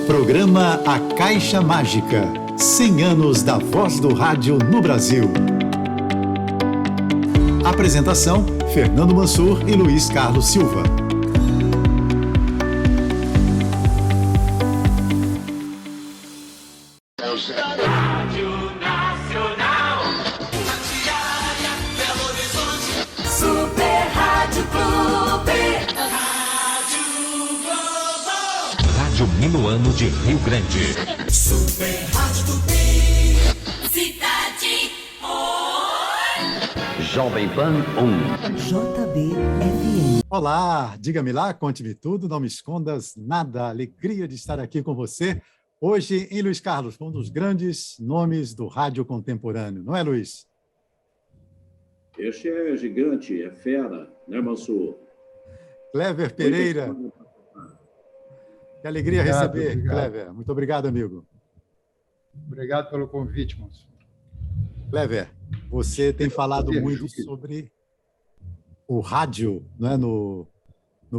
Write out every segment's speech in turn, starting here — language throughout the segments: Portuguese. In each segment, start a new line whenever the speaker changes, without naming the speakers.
Programa A Caixa Mágica. 100 anos da voz do rádio no Brasil. Apresentação: Fernando Mansur e Luiz Carlos Silva.
Rádio Nacional, Diária, Belo Horizonte, Super Rádio Clube, Rádio Globo,
Rádio Minuano de Rio Grande.
Super Rádio Tupi, Cidade
Jovem Pan 1.
JB-FM.
Olá, diga-me lá, conte-me tudo, não me escondas nada. Alegria de estar aqui com você. Hoje, em Luiz Carlos, um dos grandes nomes do rádio contemporâneo. Não é, Luiz?
Este é gigante, é fera, né, Mansur?
Clever Pereira. Que alegria receber, Clever. Muito obrigado, amigo.
Obrigado pelo convite, Mansur.
Clever, você tem falado muito sobre o rádio, não é, no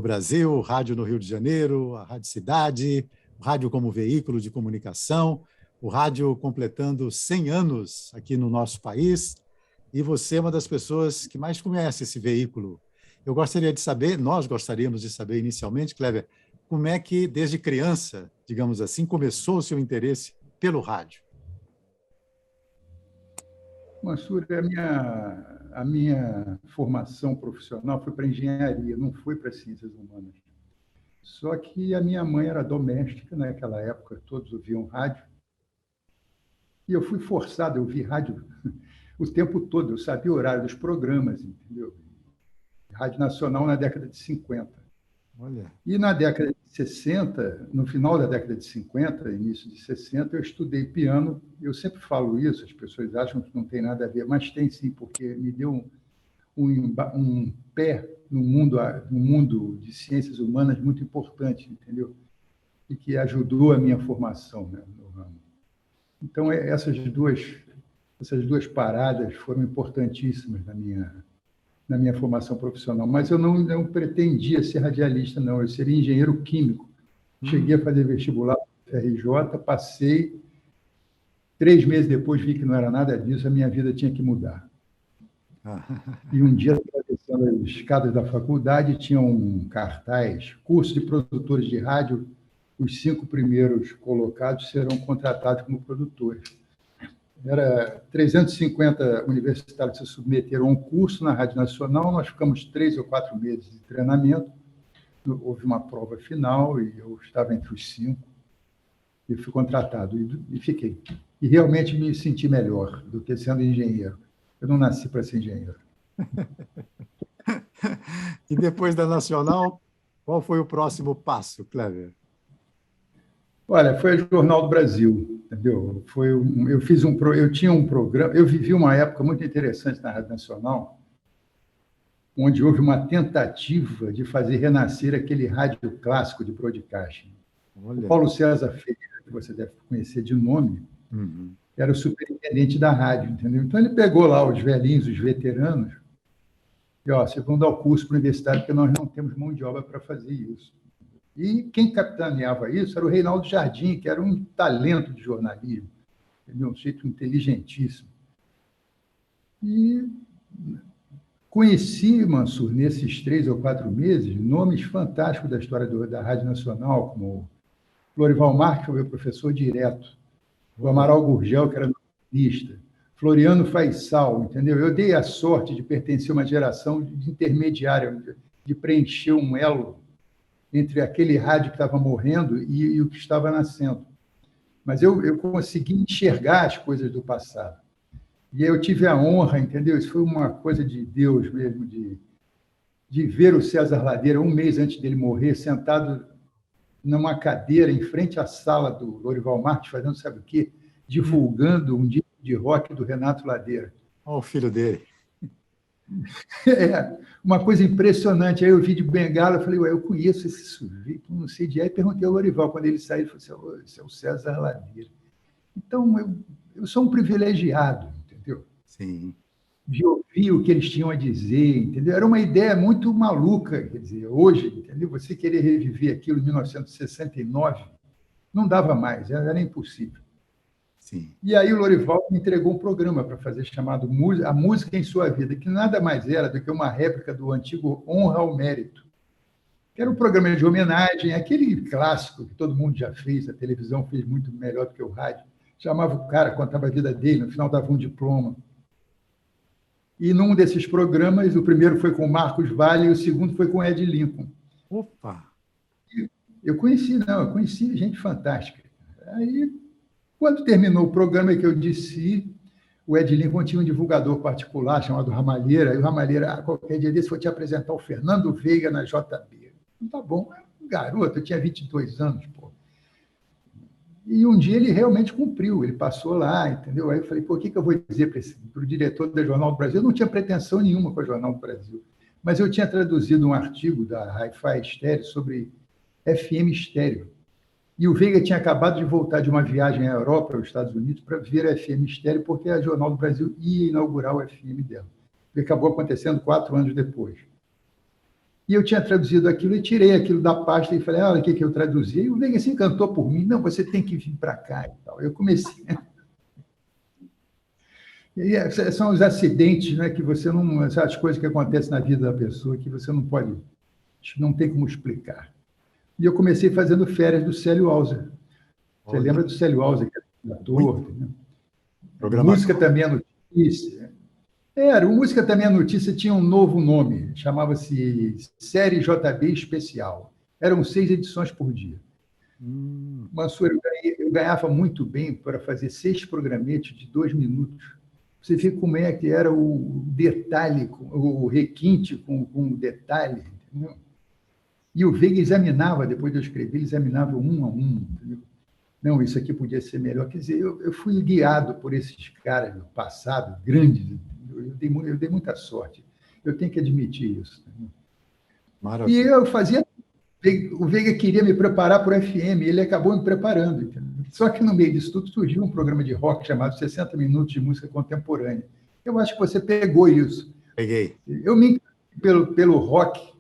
Brasil, o rádio no Rio de Janeiro, a Rádio Cidade, o rádio como veículo de comunicação, o rádio completando 100 anos aqui no nosso país, e você é uma das pessoas que mais conhece esse veículo. Eu gostaria de saber, nós gostaríamos de saber inicialmente, Clever, como é que, desde criança, digamos assim, começou o seu interesse pelo rádio?
Mansur, a minha formação profissional foi para engenharia, não foi para ciências humanas. Só que a minha mãe era doméstica, naquela época todos ouviam rádio, e eu fui forçado a ouvir rádio o tempo todo, eu sabia o horário dos programas, entendeu? Rádio Nacional na década de 50.
Olha.
E na década de 60, no final da década de 50, início de 60, eu estudei piano. Eu sempre falo isso, as pessoas acham que não tem nada a ver, mas tem sim, porque me deu um pé no mundo de ciências humanas muito importante, entendeu? E que ajudou a minha formação, né, no ramo. Então, essas duas paradas foram importantíssimas na minha formação profissional. Mas eu não pretendia ser radialista, não. Eu seria engenheiro químico. Cheguei a fazer vestibular para FRJ, passei. 3 meses depois vi que não era nada disso, a minha vida tinha que mudar. E um dia, atravessando as escadas da faculdade, tinha um cartaz, curso de produtores de rádio, os 5 primeiros colocados serão contratados como produtores. Era 350 universitários se submeteram a um curso na Rádio Nacional, nós ficamos 3 ou 4 meses de treinamento, houve uma prova final e eu estava entre os 5, e fui contratado e fiquei. E realmente me senti melhor do que sendo engenheiro. Eu não nasci para ser engenheiro.
E depois da Nacional, qual foi o próximo passo, Clever?
Olha, foi o Jornal do Brasil, entendeu? Eu tinha um programa, eu vivi uma época muito interessante na Rádio Nacional, onde houve uma tentativa de fazer renascer aquele rádio clássico de broadcasting.
Olha.
O Paulo César Ferreira, que você deve conhecer de nome, era o superintendente da rádio, entendeu? Então, ele pegou lá os velhinhos, os veteranos, e, vocês vão dar o curso para o universitário, porque nós não temos mão de obra para fazer isso. E quem capitaneava isso era o Reinaldo Jardim, que era um talento de jornalismo, entendeu? Um jeito inteligentíssimo. E conheci, Mansur, nesses 3 ou 4 meses, nomes fantásticos da história da Rádio Nacional, como Lorival Marques, que foi meu professor direto, o Amaral Gurgel, que era jornalista, Floriano Faisal, entendeu? Eu dei a sorte de pertencer a uma geração de intermediária, de preencher um elo entre aquele rádio que estava morrendo e o que estava nascendo. Mas eu consegui enxergar as coisas do passado. E eu tive a honra, entendeu? Isso foi uma coisa de Deus mesmo, de ver o César Ladeira, 1 mês antes dele morrer, sentado numa cadeira em frente à sala do Lorival Marques, fazendo sabe o quê? Divulgando um disco de rock do Renato Ladeira.
Olha o filho dele.
Uma coisa impressionante. Aí eu vi de bengala, eu falei, eu conheço esse sujeito, não sei de aí, perguntei ao Lorival, quando ele saiu, ele falou assim, esse é o César Ladeira. Então, eu sou um privilegiado, entendeu?
Sim.
De ouvir o que eles tinham a dizer, entendeu? Era uma ideia muito maluca, quer dizer, hoje, entendeu? Você querer reviver aquilo em 1969, Não dava mais, era impossível.
Sim.
E aí o Lorival me entregou um programa para fazer chamado A Música em Sua Vida, que nada mais era do que uma réplica do antigo Honra ao Mérito, que era um programa de homenagem, aquele clássico que todo mundo já fez, a televisão fez muito melhor do que o rádio. Chamava o cara, contava a vida dele, no final dava um diploma. E num desses programas, o primeiro foi com o Marcos Valle e o segundo foi com o Ed Lincoln.
Opa!
Eu conheci gente fantástica. Aí, quando terminou o programa que eu disse, o Ed Lincoln tinha um divulgador particular chamado Ramalheira, e o Ramalheira, qualquer dia desse, foi te apresentar o Fernando Veiga na JB. Tá bom, garoto, eu tinha 22 anos, pô. E um dia ele realmente cumpriu, ele passou lá, entendeu? Aí eu falei, pô, o que eu vou dizer para o diretor da Jornal do Brasil? Eu não tinha pretensão nenhuma com a Jornal do Brasil, mas eu tinha traduzido um artigo da Hi-Fi Estéreo sobre FM estéreo. E o Veiga tinha acabado de voltar de uma viagem à Europa, aos Estados Unidos, para ver a FM estéreo, porque a Jornal do Brasil ia inaugurar o FM dela. E acabou acontecendo 4 anos depois. E eu tinha traduzido aquilo e tirei aquilo da pasta e falei, olha o que eu traduzi. E o Veiga se encantou por mim. Não, você tem que vir para cá e tal. Eu comecei... E são os acidentes, né, que você não... Essas coisas que acontecem na vida da pessoa que você não pode... Não tem como explicar. E eu comecei fazendo férias do Célio Alza. Você lembra do Célio Alza, que é ator? Né? Música Também é Notícia. O Música Também é Notícia tinha um novo nome, chamava-se Série JB Especial. Eram 6 edições por dia. Mansur, eu ganhava muito bem para fazer 6 programetes de 2 minutos. Você vê como é que era o detalhe, o requinte com o detalhe, entendeu? E o Veiga examinava, depois de eu escrever, ele examinava um a um, entendeu? Não, isso aqui podia ser melhor. Quer dizer, eu fui guiado por esses caras do passado, grandes. Eu dei muita sorte. Eu tenho que admitir isso.
Maravilha.
E eu fazia... O Veiga queria me preparar para o FM, ele acabou me preparando. Entendeu? Só que no meio disso tudo surgiu um programa de rock chamado 60 Minutos de Música Contemporânea. Eu acho que você pegou isso.
Peguei.
Eu me encantei pelo rock,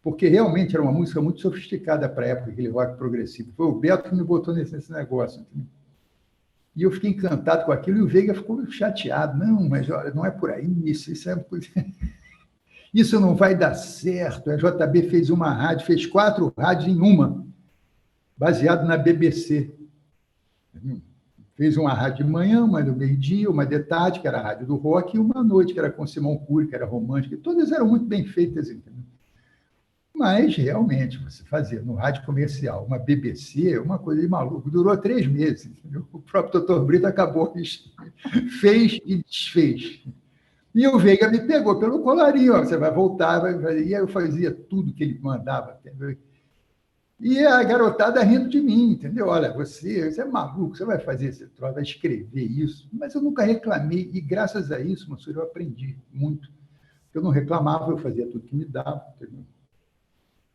porque realmente era uma música muito sofisticada para a época, aquele rock progressivo. Foi o Beto que me botou nesse negócio. Entendeu? E eu fiquei encantado com aquilo, e o Veiga ficou chateado. Não, mas olha, não é por aí, isso não vai dar certo. A JB fez uma rádio, fez 4 rádios em uma, baseado na BBC. Fez uma rádio de manhã, uma do meio-dia, uma de tarde, que era a rádio do rock, e uma à noite, que era com Simão Cury, que era romântica. Todas eram muito bem feitas, entendeu? Mas, realmente, você fazia no rádio comercial uma BBC, uma coisa de maluco. Durou 3 meses. Entendeu? O próprio Dr. Brito acabou, fez e desfez. E o Veiga me pegou pelo colarinho. Ó, você vai voltar, vai fazer. E aí eu fazia tudo que ele mandava. Entendeu? E a garotada rindo de mim, entendeu? Olha, você é maluco, você vai fazer esse troço, vai escrever isso. Mas eu nunca reclamei. E, graças a isso, Mansur, eu aprendi muito. Eu não reclamava, eu fazia tudo que me dava, entendeu?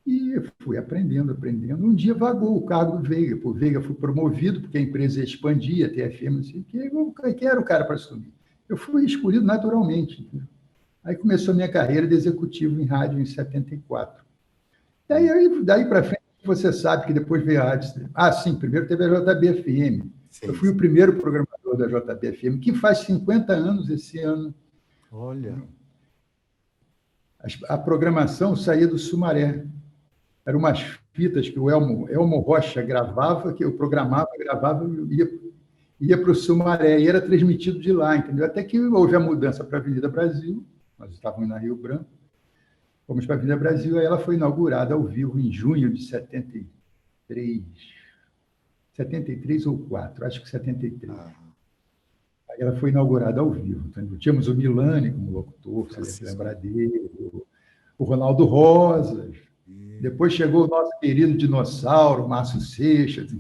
E eu fui aprendendo. Um dia vagou o cargo do Veiga. O Veiga foi promovido, porque a empresa expandia, TFM, não sei o quê. Quem era o cara para assumir? Eu fui escolhido naturalmente. Entendeu? Aí começou a minha carreira de executivo em rádio em 74. Daí para frente, você sabe que depois veio a rádio... sim, primeiro teve a JB-FM. Eu fui o primeiro programador da JB-FM, que faz 50 anos esse ano.
Olha.
A programação saía do Sumaré. Eram umas fitas que o Elmo Rocha gravava, que eu programava, gravava e ia para o Sumaré, e era transmitido de lá, entendeu? Até que houve a mudança para a Avenida Brasil, nós estávamos na Rio Branco, fomos para a Avenida Brasil, aí ela foi inaugurada ao vivo em junho de 73 ou 4, acho que 73. Aí ela foi inaugurada ao vivo, entendeu? Tínhamos o Milani como locutor, você deve lembrar dele, o Ronaldo Rosas. Depois chegou o nosso querido dinossauro, Márcio Seixas.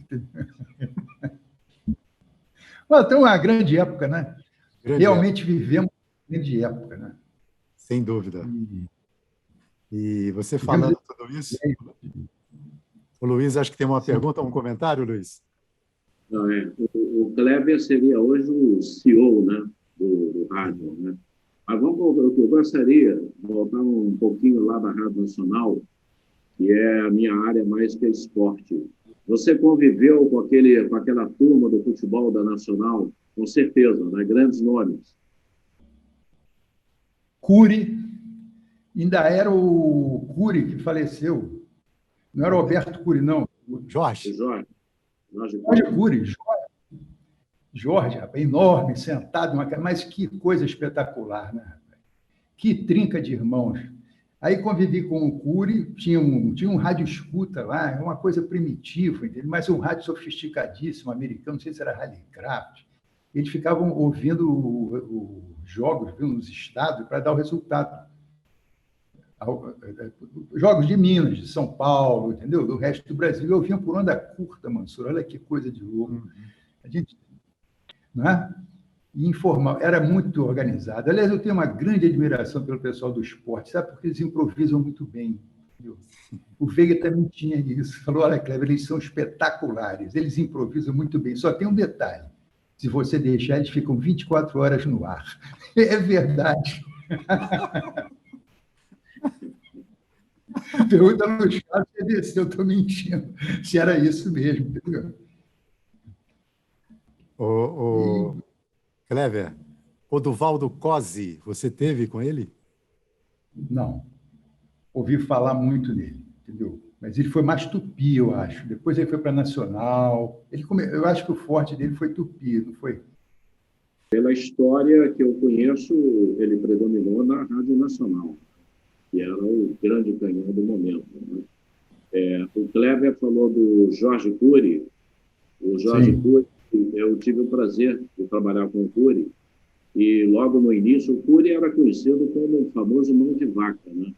Então, uma grande época, né? Realmente vivemos uma grande época, né?
Sem dúvida. E você falando tudo isso... O Luiz, acho que tem uma pergunta, um comentário, Luiz?
Não, o Kleber seria hoje o CEO, né, do rádio, né? Mas eu gostaria de voltar um pouquinho lá da Rádio Nacional, que é a minha área mais que é esporte. Você conviveu com aquela turma do futebol da Nacional, com certeza, né? Grandes nomes.
Cury, ainda era o Cury que faleceu. Não era o Alberto Cury, não.
Jorge.
Jorge
Cury. Jorge, rapaz, enorme, sentado, mas que coisa espetacular, né? Que trinca de irmãos. Aí convivi com o Cury, tinha um rádio escuta lá, uma coisa primitiva, entendeu? Mas um rádio sofisticadíssimo, americano, não sei se era Rallycraft. Eles ficavam ouvindo os jogos nos estados para dar o resultado. Jogos de Minas, de São Paulo, entendeu? Do resto do Brasil. Eu vinha por onda curta, Mansur. Olha que coisa de louco. A gente, não é? Informal, era muito organizado. Aliás, eu tenho uma grande admiração pelo pessoal do esporte, sabe? Porque eles improvisam muito bem. Entendeu? O Veiga também tinha isso. Falou, olha, Cleber, eles são espetaculares, eles improvisam muito bem. Só tem um detalhe, se você deixar, eles ficam 24 horas no ar. É verdade. Pergunta no chat se eu estou mentindo, se era isso mesmo. Entendeu?
Clever, o Duvaldo Cosi, você teve com ele?
Não. Ouvi falar muito dele, entendeu? Mas ele foi mais Tupi, eu acho. Depois ele foi para Nacional. Eu acho que o forte dele foi Tupi, não foi?
Pela história que eu conheço, ele predominou na Rádio Nacional, que era o grande canhão do momento. Né? O Kleber falou do Jorge Cury. O Jorge Cury, eu tive o prazer de trabalhar com o Cury, e logo no início o Cury era conhecido como o famoso mão de vaca. Né?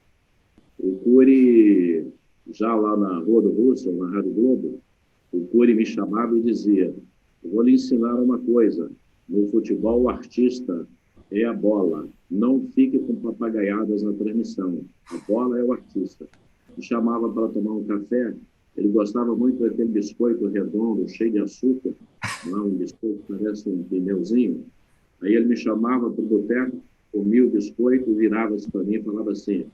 O Cury, já lá na Rua do Russell, na Rádio Globo, o Cury me chamava e dizia, eu vou lhe ensinar uma coisa, no futebol o artista é a bola, não fique com papagaiadas na transmissão, a bola é o artista. Me chamava para tomar um café, ele gostava muito daquele biscoito redondo, cheio de açúcar, um biscoito que parece um pneuzinho. Aí ele me chamava para o boteco, comia o biscoito, virava-se para mim e falava assim,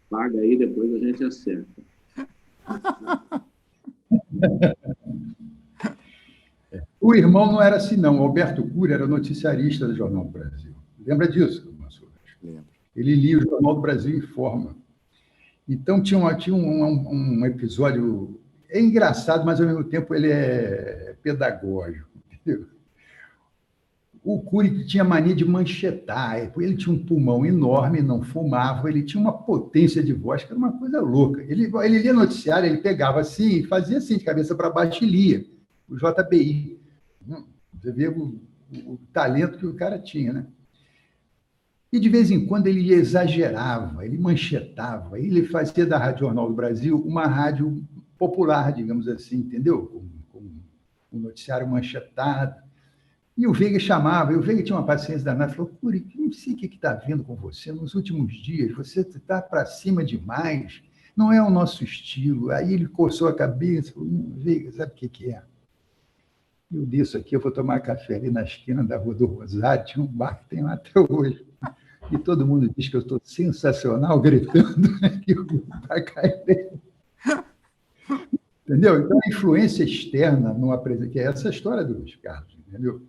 paga aí, depois a gente acerta.
O irmão não era assim, não. O Alberto Cury era noticiarista do Jornal do Brasil. Lembra disso, Mansur?
Lembro.
Ele lia o Jornal do Brasil em forma. Então, tinha um episódio... É engraçado, mas, ao mesmo tempo, ele é pedagógico. Entendeu? O Cury tinha mania de manchetar. Ele tinha um pulmão enorme, não fumava, ele tinha uma potência de voz que era uma coisa louca. Ele lia noticiário, ele pegava assim, fazia assim, de cabeça para baixo e lia. O JBI. Você vê o talento que o cara tinha, né? E, de vez em quando, ele exagerava, ele manchetava, ele fazia da Rádio Jornal do Brasil uma rádio popular, digamos assim, entendeu? Com um noticiário manchetado. E o Veiga chamava, e o Veiga tinha uma paciência danada, falou, Cury, não sei o que está vendo com você nos últimos dias, você está para cima demais, não é o nosso estilo. Aí ele coçou a cabeça, falou, Veiga, sabe o que é? Eu disse aqui, eu vou tomar café ali na esquina da Rua do Rosário, tinha um bar que tem lá até hoje. E todo mundo diz que eu estou sensacional, gritando que o bar cai bem. Entendeu? Então, a influência externa, que é essa história do Luiz Carlos, entendeu?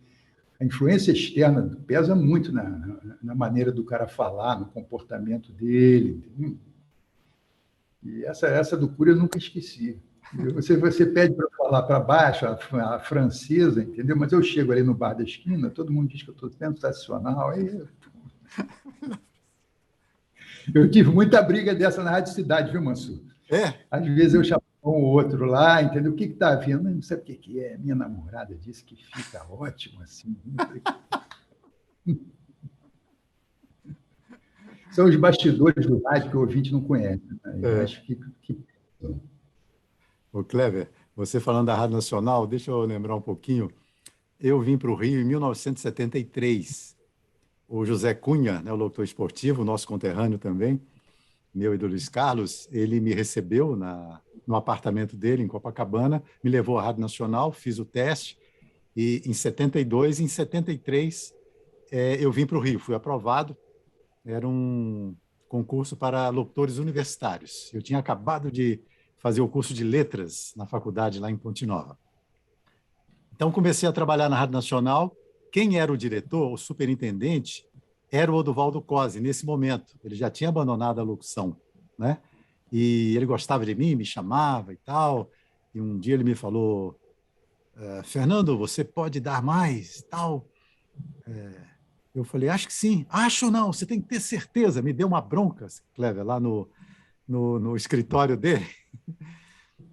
A influência externa pesa muito na maneira do cara falar, no comportamento dele. Entendeu? E essa do Cury eu nunca esqueci. Você pede para falar para baixo, a francesa, entendeu? Mas eu chego ali no bar da esquina, todo mundo diz que eu estou sensacional. Aí eu tive muita briga dessa na Rádio Cidade, viu, Mansur? Às vezes eu chamava um outro lá, entendeu? O que está vindo? Não sabe o que é. Minha namorada disse que fica ótimo assim. São os bastidores do rádio que o ouvinte não conhece. Né? Eu acho que...
Ô, Clever, você falando da Rádio Nacional, deixa eu lembrar um pouquinho. Eu vim para o Rio em 1973. O José Cunha, né, o locutor esportivo, nosso conterrâneo também, meu e do Luiz Carlos, ele me recebeu no apartamento dele, em Copacabana, me levou à Rádio Nacional, fiz o teste, e em 72, em 73, eu vim para o Rio, fui aprovado. Era um concurso para locutores universitários. Eu tinha acabado de fazer o curso de letras na faculdade lá em Ponte Nova. Então, comecei a trabalhar na Rádio Nacional. Quem era o diretor, o superintendente, era o Oduvaldo Cosi, nesse momento. Ele já tinha abandonado a locução, né? E ele gostava de mim, me chamava e tal. E um dia ele me falou, Fernando, você pode dar mais, tal. Eu falei, acho que sim. Acho não, você tem que ter certeza. Me deu uma bronca, Clever, lá no escritório dele,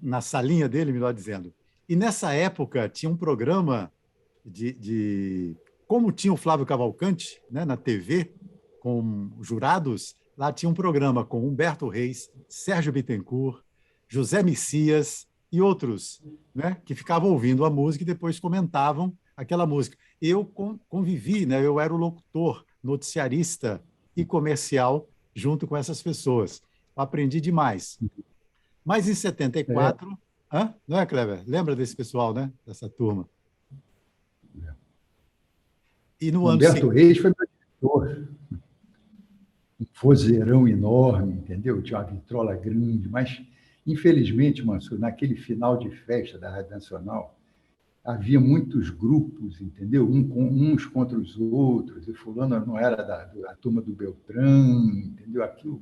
na salinha dele, melhor dizendo. E nessa época tinha um programa como tinha o Flávio Cavalcante, né, na TV, com jurados, lá tinha um programa com Humberto Reis, Sérgio Bittencourt, José Messias e outros, né, que ficavam ouvindo a música e depois comentavam aquela música. Eu convivi, né, eu era o locutor, noticiarista e comercial junto com essas pessoas. Eu aprendi demais. Mas em 74... Não é, Cleber? Lembra desse pessoal, né? Dessa turma. E no
Humberto Reis foi meu diretor. Um vozeirão enorme, entendeu? Tinha uma vitrola grande, mas, infelizmente, Mansur, naquele final de festa da Rádio Nacional, havia muitos grupos, entendeu? Uns contra os outros, e fulano não era da turma do Beltrão, entendeu? Aquilo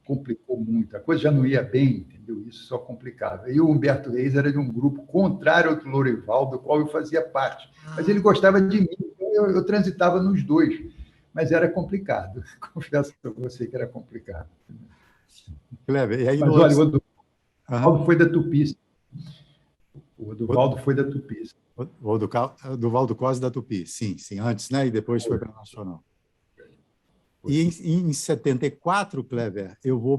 complicou muito, a coisa já não ia bem, entendeu? Isso só complicava. E o Humberto Reis era de um grupo contrário ao do Lourival, do qual eu fazia parte, mas ele gostava de mim, então eu transitava nos dois, mas era complicado, confesso para você que era complicado.
Cleber, e aí
mas olha, o Oduvaldo foi da Tupi. O Oduvaldo foi da Tupi.
O Oduvaldo Cosi da Tupi, sim, antes, né? E depois foi para a Nacional. E em 74, Cleber, eu vou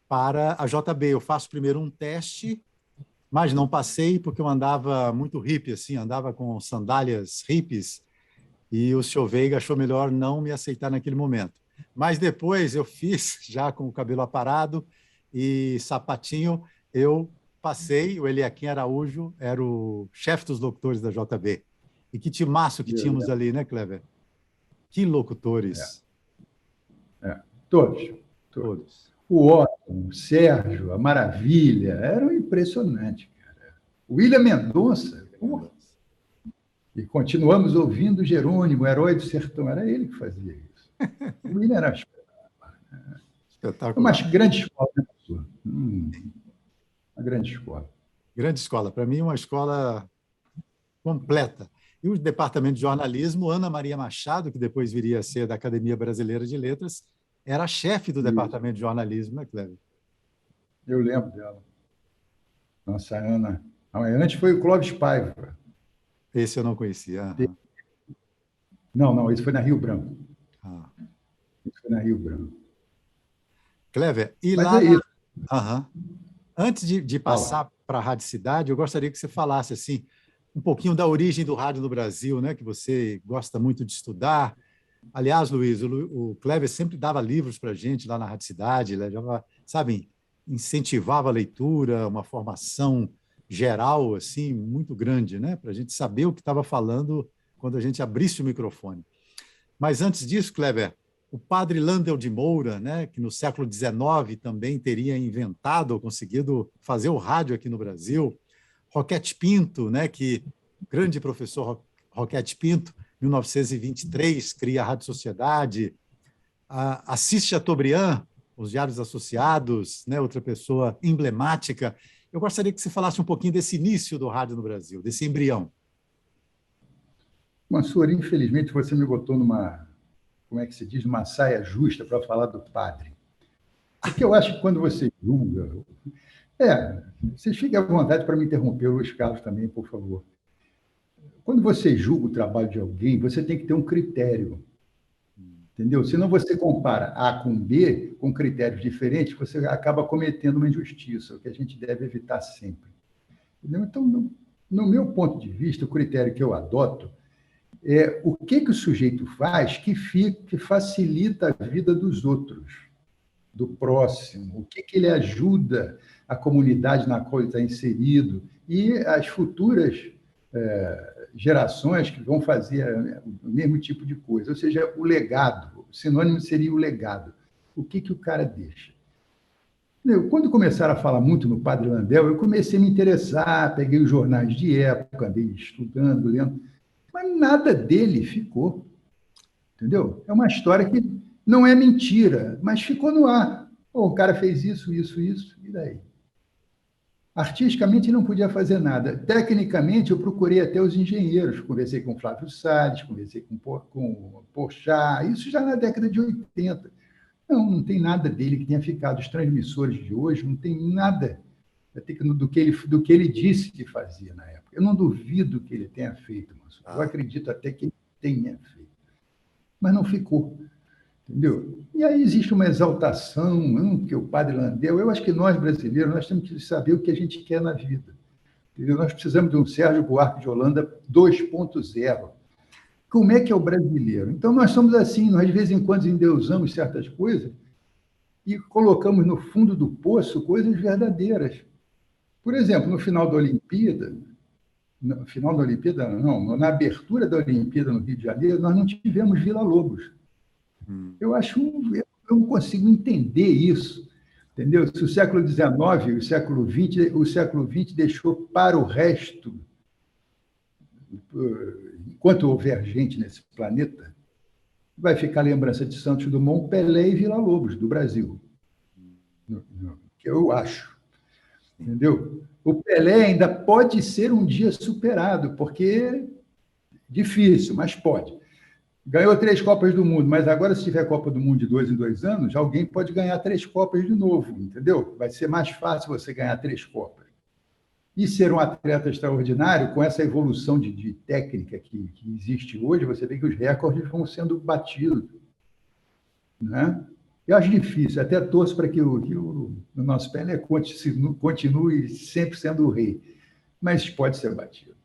para a JB. Eu faço primeiro um teste, mas não passei porque eu andava muito hippie, assim, andava com sandálias hippies, e o senhor Veiga achou melhor não me aceitar naquele momento. Mas depois eu fiz, já com o cabelo aparado e sapatinho, eu passei. O Eliaquim Araújo era o chefe dos locutores da JB. E que timaço que tínhamos ali, né, Cleber? Que locutores.
Todos. O Otton, o Sérgio, a Maravilha, eram impressionantes, cara. O William Mendonça. E continuamos ouvindo Jerônimo, Herói do Sertão. Era ele que fazia isso. O William era espetacular. Uma grande escola, né, professor? Uma grande escola.
Grande escola. Para mim, uma escola completa. E o departamento de jornalismo, Ana Maria Machado, que depois viria a ser da Academia Brasileira de Letras, era a chefe do departamento de jornalismo, né, Cleber?
Eu lembro dela. Nossa, Ana. Antes foi o Clóvis Paiva.
Esse eu não conhecia.
Não, esse foi na Rio Branco.
Esse foi na Rio Branco. Cleber, e
mas
lá...
É isso.
Antes de passar para a Rádio Cidade, eu gostaria que você falasse assim, um pouquinho da origem do rádio no Brasil, né, que você gosta muito de estudar. Aliás, Luiz, o Cleber sempre dava livros para a gente lá na Rádio Cidade, sabe, incentivava a leitura, uma formação geral assim, muito grande, né, para a gente saber o que estava falando quando a gente abrisse o microfone. Mas antes disso, Cleber, o padre Landel de Moura, né, que no século XIX também teria inventado ou conseguido fazer o rádio aqui no Brasil, Roquete Pinto, né, grande professor Roquete Pinto, 1923, cria a Rádio Sociedade, Assis Chateaubriand, os Diários Associados, né, outra pessoa emblemática. Eu gostaria que você falasse um pouquinho desse início do rádio no Brasil, desse embrião.
Mansur, infelizmente você me botou numa, como é que se diz, numa saia justa para falar do padre. Porque eu acho que quando você julga... Vocês fiquem à vontade para me interromper, Luiz Carlos também, por favor. Quando você julga o trabalho de alguém, você tem que ter um critério, entendeu? Senão você compara A com B, com critérios diferentes, você acaba cometendo uma injustiça, o que a gente deve evitar sempre. Entendeu? Então, no meu ponto de vista, o critério que eu adoto é o que o sujeito faz que facilita a vida dos outros, do próximo, o que ele ajuda a comunidade na qual ele está inserido e as futuras gerações que vão fazer o mesmo tipo de coisa. Ou seja, o legado, o sinônimo seria o legado. O que o cara deixa? Quando começaram a falar muito no Padre Landel, eu comecei a me interessar, peguei os jornais de época, andei estudando, lendo, mas nada dele ficou, entendeu? É uma história que não é mentira, mas ficou no ar. Pô, o cara fez isso, e daí? Artisticamente não podia fazer nada. Tecnicamente, eu procurei até os engenheiros, conversei com Flávio Salles, conversei com Porchat, isso já na década de 80. Não tem nada dele que tenha ficado. Os transmissores de hoje não tem nada do que ele disse que fazia na época. Eu não duvido que ele tenha feito, mas eu acredito até que ele tenha feito. Mas não ficou, entendeu? E aí existe uma exaltação, que o Padre Landel... Eu acho que nós, brasileiros, nós temos que saber o que a gente quer na vida. Entendeu? Nós precisamos de um Sérgio Buarque de Holanda 2.0. Como é que é o brasileiro? Então, nós somos assim, nós de vez em quando endeusamos certas coisas e colocamos no fundo do poço coisas verdadeiras. Por exemplo, no final da Olimpíada, na abertura da Olimpíada no Rio de Janeiro, nós não tivemos Villa-Lobos. Eu não consigo entender isso, entendeu? Se o século XIX e o século XX deixou para o resto, enquanto houver gente nesse planeta, vai ficar a lembrança de Santos Dumont, Pelé e Villa-Lobos, do Brasil. Que eu acho. Entendeu? O Pelé ainda pode ser um dia superado, porque é difícil, mas pode. Ganhou 3 Copas do Mundo, mas agora, se tiver Copa do Mundo de 2 em 2 anos, alguém pode ganhar 3 Copas de novo, entendeu? Vai ser mais fácil você ganhar 3 Copas. E ser um atleta extraordinário, com essa evolução de técnica que existe hoje, você vê que os recordes vão sendo batidos. Né? Eu acho difícil, até torço para que o nosso Pelé continue sempre sendo o rei, mas pode ser batido.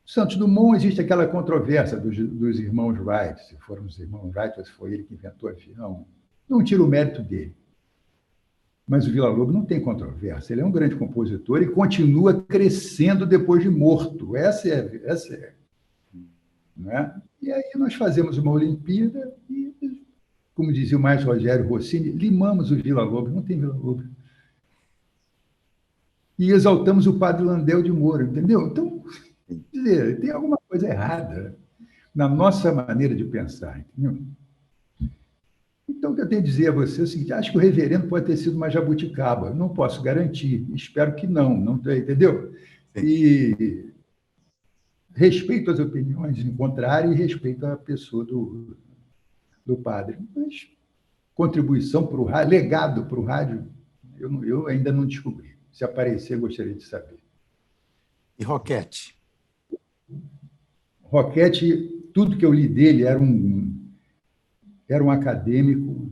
Santos Dumont, existe aquela controvérsia dos irmãos Wright, se foram os irmãos Wright ou se foi ele que inventou o avião. Não tira o mérito dele. Mas o Villa-Lobos não tem controvérsia. Ele é um grande compositor e continua crescendo depois de morto. Essa é. Né? E aí nós fazemos uma Olimpíada e, como dizia o maestro Rogério Rossini, limamos o Villa-Lobos. Não tem Villa-Lobos. E exaltamos o Padre Landel de Moura, entendeu? Então, quer dizer, tem alguma coisa errada na nossa maneira de pensar, entendeu? Então, o que eu tenho a dizer a você é o seguinte: acho que o reverendo pode ter sido uma jabuticaba. Não posso garantir, espero que não entendeu? E respeito as opiniões em contrário e respeito a pessoa do padre. Mas contribuição para o rádio, legado para o rádio, eu ainda não descobri. Se aparecer, gostaria de saber.
E Roquette?
Roquette, tudo que eu li dele era um acadêmico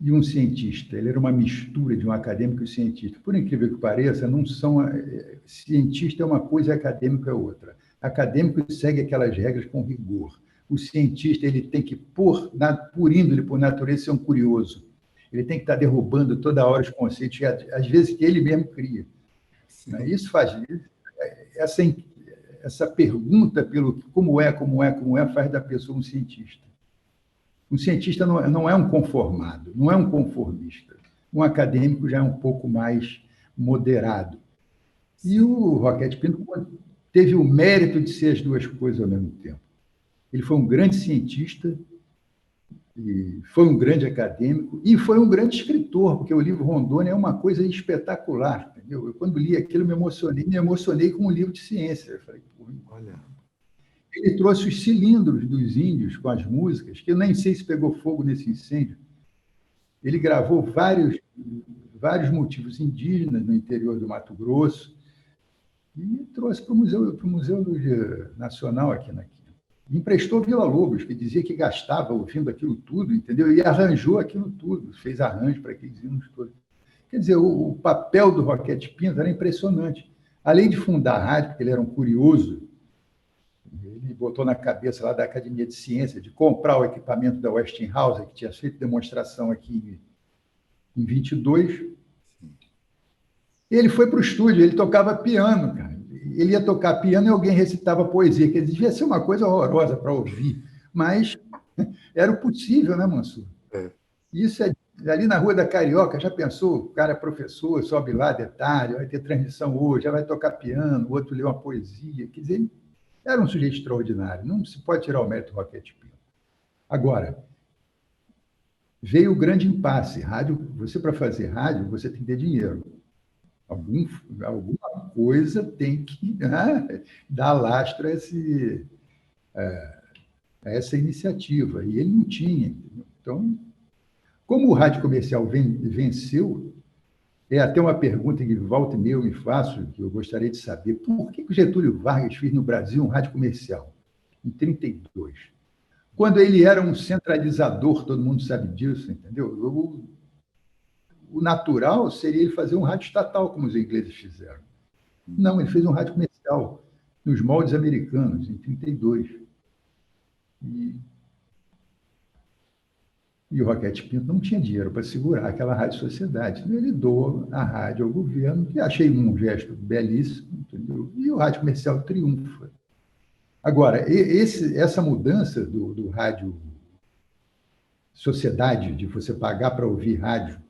e um cientista. Ele era uma mistura de um acadêmico e um cientista. Por incrível que pareça, não são... Cientista é uma coisa e acadêmico é outra. Acadêmico segue aquelas regras com rigor. O cientista ele tem que, por índole, por natureza, ser um curioso. Ele tem que estar derrubando toda hora os conceitos, às vezes, que ele mesmo cria. Isso faz... Essa pergunta pelo como é, faz da pessoa um cientista. Um cientista não é um conformado, não é um conformista. Um acadêmico já é um pouco mais moderado. E o Roquette Pinto teve o mérito de ser as duas coisas ao mesmo tempo. Ele foi um grande cientista, e foi um grande acadêmico e foi um grande escritor, porque o livro Rondônia é uma coisa espetacular. Entendeu? Eu, quando li aquilo, me emocionei com um livro de ciência. Eu falei, olha. Ele trouxe os cilindros dos índios com as músicas, que eu nem sei se pegou fogo nesse incêndio. Ele gravou vários motivos indígenas no interior do Mato Grosso e trouxe para o Museu Nacional aqui na Quina. Emprestou Villa-Lobos, que dizia que gastava ouvindo aquilo tudo, entendeu? E arranjou aquilo tudo, fez arranjo para aqueles hinos todos. Quer dizer, o papel do Roquette Pinto era impressionante. Além de fundar a rádio, porque ele era um curioso, ele botou na cabeça lá da Academia de Ciências de comprar o equipamento da Westinghouse, que tinha feito demonstração aqui em 22. Ele foi para o estúdio, ele tocava piano, cara. Ele ia tocar piano e alguém recitava poesia, que devia ser uma coisa horrorosa para ouvir, mas era o possível, né, Mansur? Isso é Ali na Rua da Carioca, já pensou? O cara é professor, sobe lá de tarde, vai ter transmissão hoje, já vai tocar piano, o outro lê uma poesia. Quer dizer, era um sujeito extraordinário. Não se pode tirar o mérito do Roquete Pinto. Agora, veio o grande impasse. Rádio, você, para fazer rádio, você tem que ter dinheiro. Alguma coisa tem que dar lastro a essa iniciativa. E ele não tinha. Então, como o rádio comercial venceu, é até uma pergunta que volta e meia eu me faço, que eu gostaria de saber. Por que o Getúlio Vargas fez no Brasil um rádio comercial, em 1932? Quando ele era um centralizador, todo mundo sabe disso, entendeu? O natural seria ele fazer um rádio estatal, como os ingleses fizeram. Não, ele fez um rádio comercial, nos moldes americanos, em 1932. E o Roquete Pinto não tinha dinheiro para segurar aquela rádio sociedade. Então, ele doou a rádio ao governo, que achei um gesto belíssimo, entendeu? E o rádio comercial triunfa. Agora, essa mudança do rádio sociedade, de você pagar para ouvir rádio,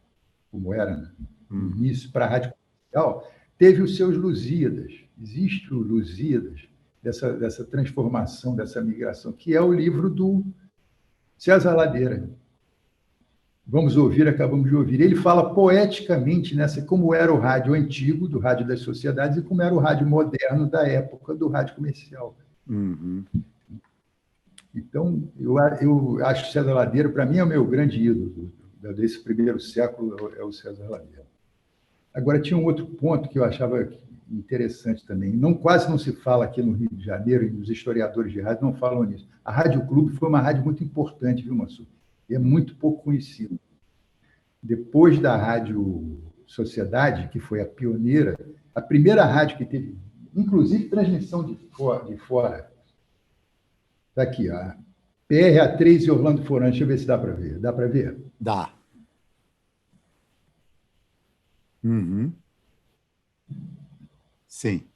como era no início, para a rádio comercial, teve os seus Lusíadas. Existe o Lusíadas dessa transformação, dessa migração, que é o livro do César Ladeira. Vamos ouvir, acabamos de ouvir. Ele fala poeticamente como era o rádio antigo, do rádio das sociedades, e como era o rádio moderno da época do rádio comercial.
Uhum.
Então, eu acho que César Ladeira, para mim, é o meu grande ídolo desse primeiro século, é o César Ladeira. Agora, tinha um outro ponto que eu achava interessante também. Quase não se fala aqui no Rio de Janeiro, e os historiadores de rádio não falam nisso. A Rádio Clube foi uma rádio muito importante, viu, Mansur? E é muito pouco conhecido. Depois da Rádio Sociedade, que foi a pioneira, a primeira rádio que teve, inclusive, transmissão de fora. Está aqui, ó. PRA3 e Orlando Foran. Deixa eu ver se dá para ver. Dá para ver?
Dá. Uhum. Sim.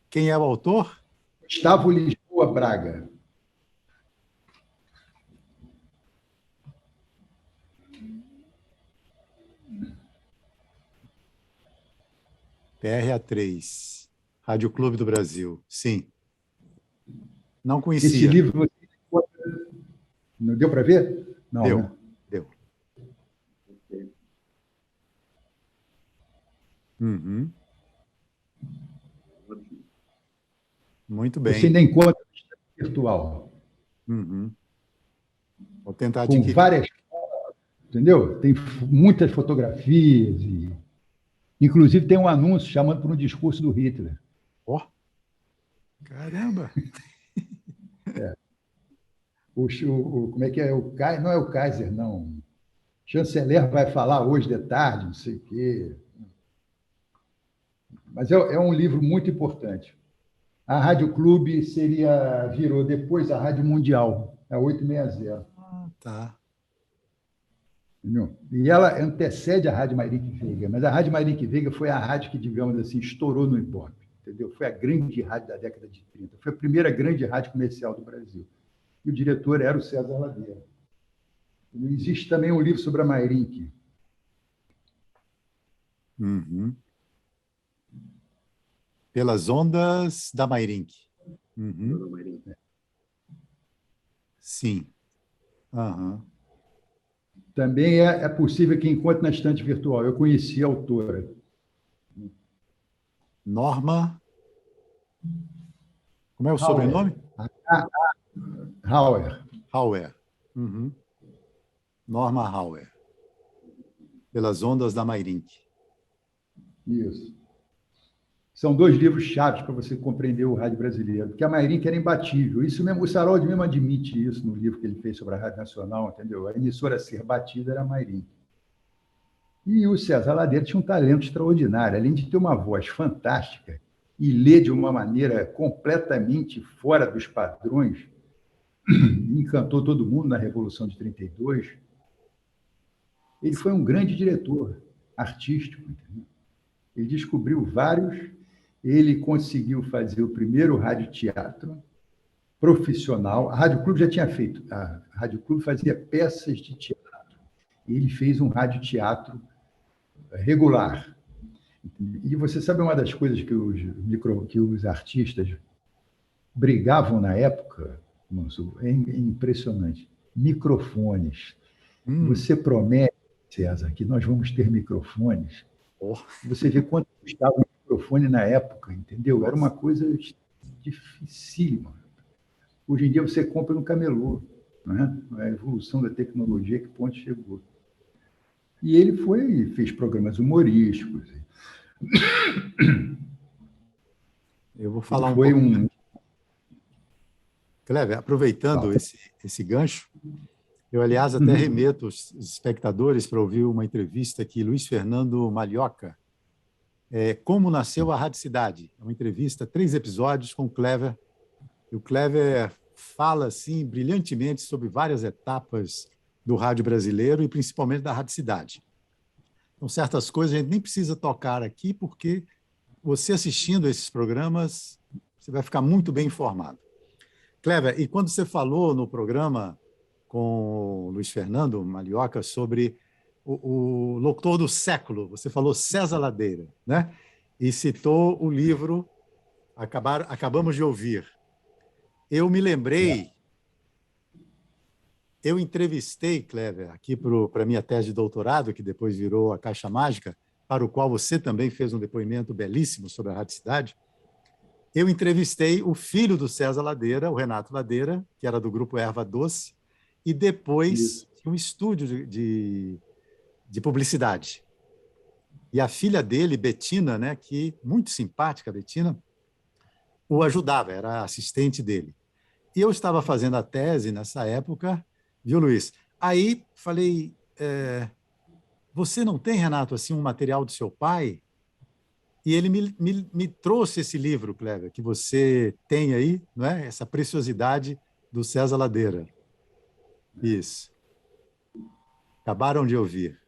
Quem é o autor?
Gustavo Lisboa Braga.
PRA3, Rádio Clube do Brasil. Sim. Não conhecia.
Esse livro você... Não deu para ver? Não,
deu,
né?
Deu. Uhum. Muito bem.
Você ainda encontra virtual.
Uhum. Vou tentar
Com
adquirir.
várias... Entendeu? Tem muitas fotografias. Inclusive, tem um anúncio chamando para um discurso do Hitler.
Ó! Caramba!
Como é que é? Não é o Kaiser, não. O chanceler vai falar hoje de tarde, não sei o quê. Mas é um livro muito importante. A Rádio Clube virou depois a Rádio Mundial, a 860.
Ah, tá.
Entendeu? E ela antecede a Rádio Mayrink Veiga, mas a Rádio Mayrink Veiga foi a rádio que, digamos assim, estourou no Ibope, entendeu? Foi a grande rádio da década de 30, foi a primeira grande rádio comercial do Brasil. E o diretor era o César Ladeira. Existe também um livro sobre a Mayrink.
Uhum. Pelas ondas da Mayrink. Uhum. Sim. Uhum.
Também é possível que encontre na estante virtual. Eu conheci a autora.
Norma. Como é o sobrenome?
Hauer.
Hauer. Uhum. Norma Hauer. Pelas ondas da Mayrink.
Isso. São dois livros chaves para você compreender o rádio brasileiro, porque a Mayrink era imbatível. Isso mesmo, o Saroldi mesmo admite isso no livro que ele fez sobre a Rádio Nacional, entendeu? A emissora a ser batida era a Mayrink. E o César Ladeira tinha um talento extraordinário, além de ter uma voz fantástica e ler de uma maneira completamente fora dos padrões, encantou todo mundo na Revolução de 32. Ele foi um grande diretor artístico, entendeu? Ele descobriu vários. Ele conseguiu fazer o primeiro radioteatro, profissional. A Rádio Clube já tinha feito. A Rádio Clube fazia peças de teatro. Ele fez um radioteatro regular. E você sabe uma das coisas que os artistas brigavam na época, Manso, é impressionante. Microfones. Você promete, César, que nós vamos ter microfones. Você vê quanto custava um microfone na época, entendeu? Era uma coisa dificílima. Hoje em dia você compra no camelô, né? A evolução da tecnologia, que ponto chegou. E ele fez programas humorísticos.
Eu vou falar um pouco. Kleber, aproveitando esse gancho, eu, aliás, até remeto os espectadores para ouvir uma entrevista que Luiz Fernando Malhoca, Como Nasceu a Rádio Cidade. É uma entrevista, 3 episódios com o Kleber. E o Kleber fala assim, brilhantemente sobre várias etapas do rádio brasileiro e principalmente da Rádio Cidade. Então, certas coisas a gente nem precisa tocar aqui, porque você assistindo esses programas, você vai ficar muito bem informado. Kleber, e quando você falou no programa com o Luiz Fernando Malhoca sobre o locutor do século, você falou César Ladeira, né? E citou o livro Acabamos de Ouvir. Eu me lembrei, eu entrevistei, Kleber, aqui para a minha tese de doutorado, que depois virou a Caixa Mágica, para o qual você também fez um depoimento belíssimo sobre a Rádio Cidade. Eu entrevistei o filho do César Ladeira, o Renato Ladeira, que era do grupo Erva Doce, e depois um estúdio de publicidade. E a filha dele, Betina, né, que muito simpática, Betina, o ajudava, era assistente dele. E eu estava fazendo a tese nessa época, viu, Luiz? Aí falei, você não tem, Renato, assim, um material do seu pai? E ele me trouxe esse livro, Kleber, que você tem aí, não é? Essa preciosidade do César Ladeira. Isso. Acabaram de ouvir.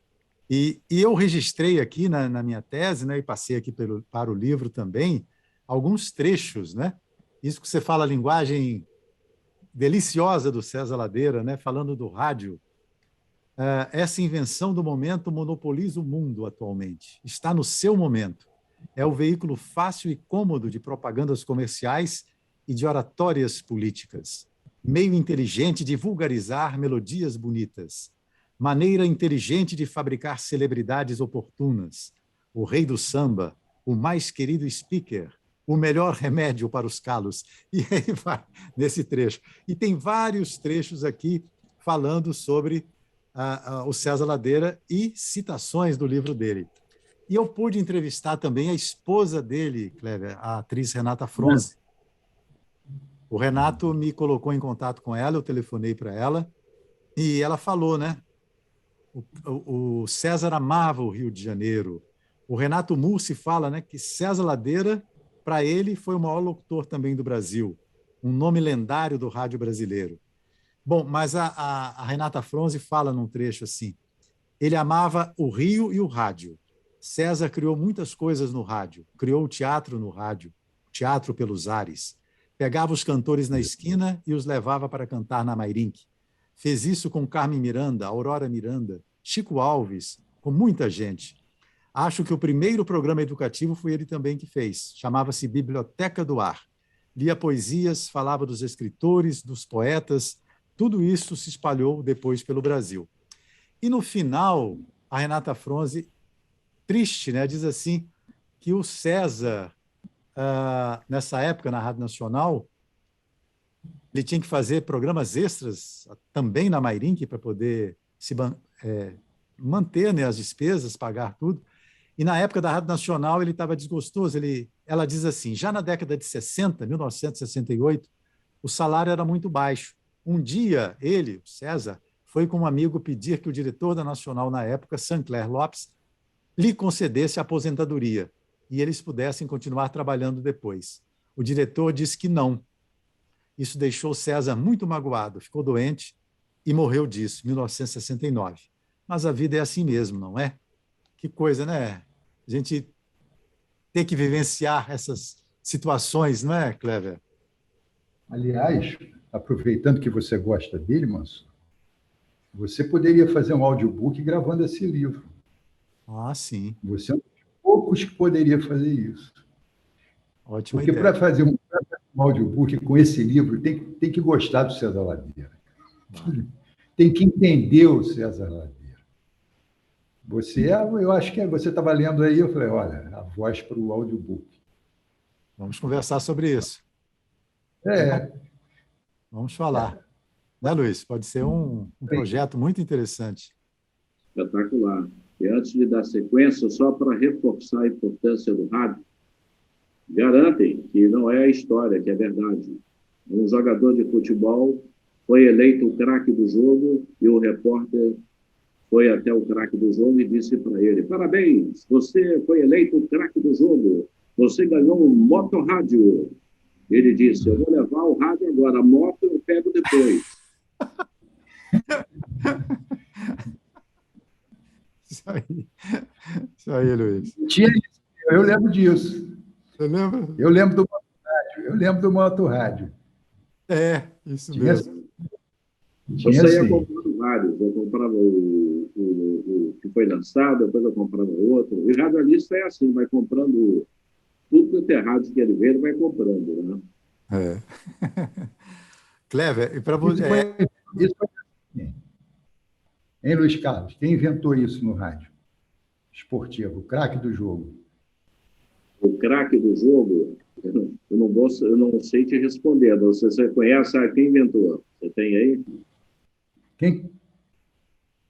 E eu registrei aqui na minha tese, né, e passei aqui para o livro também, alguns trechos, né? Isso que você fala, a linguagem deliciosa do César Ladeira, né, falando do rádio. Essa invenção do momento monopoliza o mundo atualmente. Está no seu momento. É o veículo fácil e cômodo de propagandas comerciais e de oratórias políticas. Meio inteligente de vulgarizar melodias bonitas. Maneira inteligente de fabricar celebridades oportunas. O rei do samba, o mais querido speaker, o melhor remédio para os calos. E aí vai nesse trecho. E tem vários trechos aqui falando sobre o César Ladeira e citações do livro dele. E eu pude entrevistar também a esposa dele, Kleber, a atriz Renata Fronze. O Renato me colocou em contato com ela, eu telefonei para ela, e ela falou, né? O César amava o Rio de Janeiro. O Renato Mursi fala, né, que César Ladeira, para ele, foi o maior locutor também do Brasil, um nome lendário do rádio brasileiro. Bom, mas a Renata Fronze fala num trecho assim, ele amava o Rio e o rádio. César criou muitas coisas no rádio, criou o teatro no rádio, teatro pelos ares. Pegava os cantores na esquina e os levava para cantar na Mairinque. Fez isso com Carmen Miranda, Aurora Miranda, Chico Alves, com muita gente. Acho que o primeiro programa educativo foi ele também que fez. Chamava-se Biblioteca do Ar. Lia poesias, falava dos escritores, dos poetas. Tudo isso se espalhou depois pelo Brasil. E no final, a Renata Fronze, triste, né, diz assim, que o César, nessa época, na Rádio Nacional, ele tinha que fazer programas extras também na Mairinque para poder manter, né, as despesas, pagar tudo. E na época da Rádio Nacional ele estava desgostoso. Ela diz assim, já na década de 60, 1968, o salário era muito baixo. Um dia ele, o César, foi com um amigo pedir que o diretor da Nacional na época, Sancler Lopes, lhe concedesse a aposentadoria e eles pudessem continuar trabalhando depois. O diretor disse que não. Isso deixou César muito magoado, ficou doente e morreu disso, em 1969. Mas a vida é assim mesmo, não é? Que coisa, né? A gente tem que vivenciar essas situações, não é, Kleber?
Aliás, aproveitando que você gosta dele, Manso, você poderia fazer um audiobook gravando esse livro.
Ah, sim.
Você é um dos poucos que poderia fazer isso.
Ótima
Porque
ideia.
para fazer um audiobook com esse livro, tem que gostar do César Ladeira. Tem que entender o César Ladeira. Eu acho que você estava lendo aí, eu falei, olha, a voz para o audiobook.
Vamos conversar sobre isso.
É,
Vamos falar. Né, Luiz? Pode ser um projeto muito interessante.
Espetacular. E antes de dar sequência, só para reforçar a importância do rádio, garantem que não é a história, que é verdade. Um jogador de futebol foi eleito o craque do jogo e o repórter foi até o craque do jogo e disse para ele: parabéns, você foi eleito o craque do jogo, você ganhou um motorrádio. Ele disse: eu vou levar o rádio agora, a moto eu pego depois.
Isso aí, Luiz.
eu lembro disso.
Você lembra?
Eu lembro do motorrádio.
É, isso
Tinha,
mesmo.
tinha
Você ia
assim.
comprando vários. Eu comprava o que foi lançado, depois eu comprava outro. E radialista é assim, vai comprando tudo que é rádio que ele vê, ele vai comprando, né?
É. Clever, e para
Isso
você.
foi assim. Hein, Luiz Carlos? Quem inventou isso no rádio esportivo? O craque do jogo.
O craque do jogo, eu não sei te responder. Você conhece quem inventou? Você tem aí?
Quem?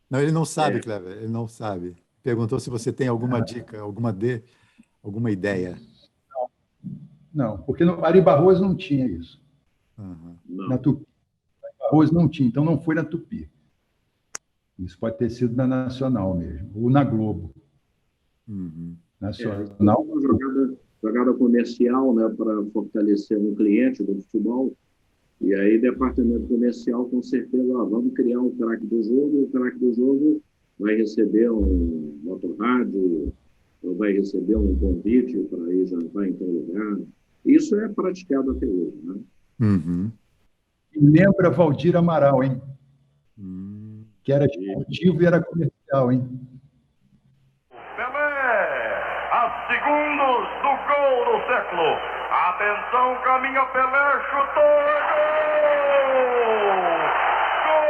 Não, ele não sabe, Clever, ele não sabe. Perguntou se você tem alguma dica, alguma ideia.
Não, porque no Ari Barroso não tinha isso.
Uhum.
Não.
Na Tupi. Ari Barroso não tinha, então não foi na Tupi. Isso pode ter sido na Nacional mesmo, ou na Globo.
Uhum.
Nacional.
Uma jogada comercial, né, para fortalecer um cliente do futebol. E aí, departamento comercial, com certeza, vamos criar um craque do jogo, e o craque do jogo vai receber um motorrádio, ou vai receber um convite para ir jantar em tal lugar. Isso é praticado até hoje, né?
Uhum.
Lembra Valdir Amaral, hein? Que era
E
esportivo e era comercial, hein?
Pelé, a segundos do gol do século. Atenção, caminha Pelé, chutou, é gol! Gol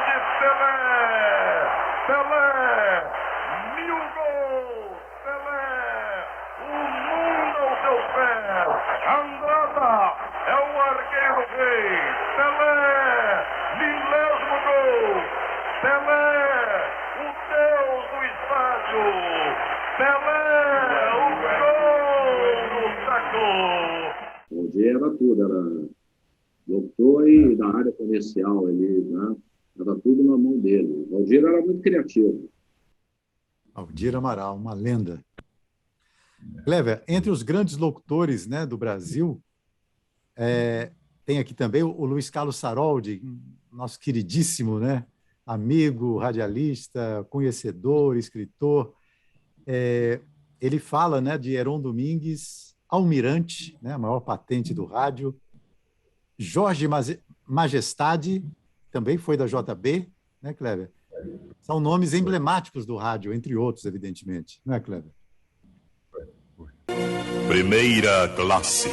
de Pelé! Pelé, 1000 gols! Pelé, o mundo aos seus pés! Andrada é o arqueiro rei! Pelé, 1000º gol! Pelé, o Deus do estádio! Pelé, o gol do século!
onde era tudo, era doutor e da área comercial, ele, né? Era tudo na mão dele. O Valdir era muito criativo.
Valdir Amaral, uma lenda. Clever, entre os grandes locutores, né, do Brasil, tem aqui também o Luiz Carlos Saroldi, nosso queridíssimo, né, amigo, radialista, conhecedor, escritor. Ele fala, né, de Heron Domingues, Almirante, né, a maior patente do rádio, Jorge Majestade, também foi da JB, né, Clever? São nomes emblemáticos do rádio, entre outros, evidentemente, não é, Clever?
Primeira classe.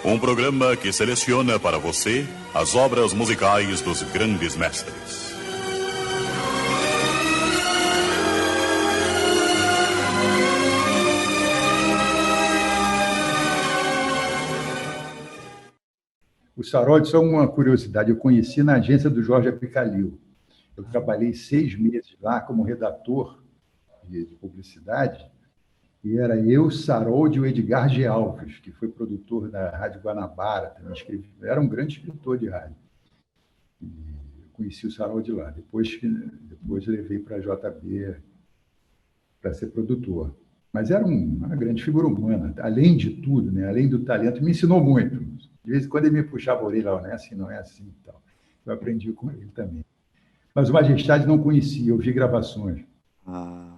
Um programa que seleciona para você as obras musicais dos grandes mestres.
O Saroldi, só uma curiosidade, eu conheci na agência do Jorge Apicalil. Eu trabalhei 6 meses lá como redator de publicidade, e era eu, Saroldi e o Edgar G. Alves, que foi produtor da Rádio Guanabara, também era um grande escritor de rádio. E eu conheci o Saroldi lá. Depois levei para a JB para ser produtor. Mas era uma grande figura humana, além de tudo, né? Além do talento, me ensinou muito. De vez em quando ele me puxava a orelha, não é assim, não é assim e tal. Eu aprendi com ele também. Mas o Majestade não conhecia, eu vi gravações.
Ah,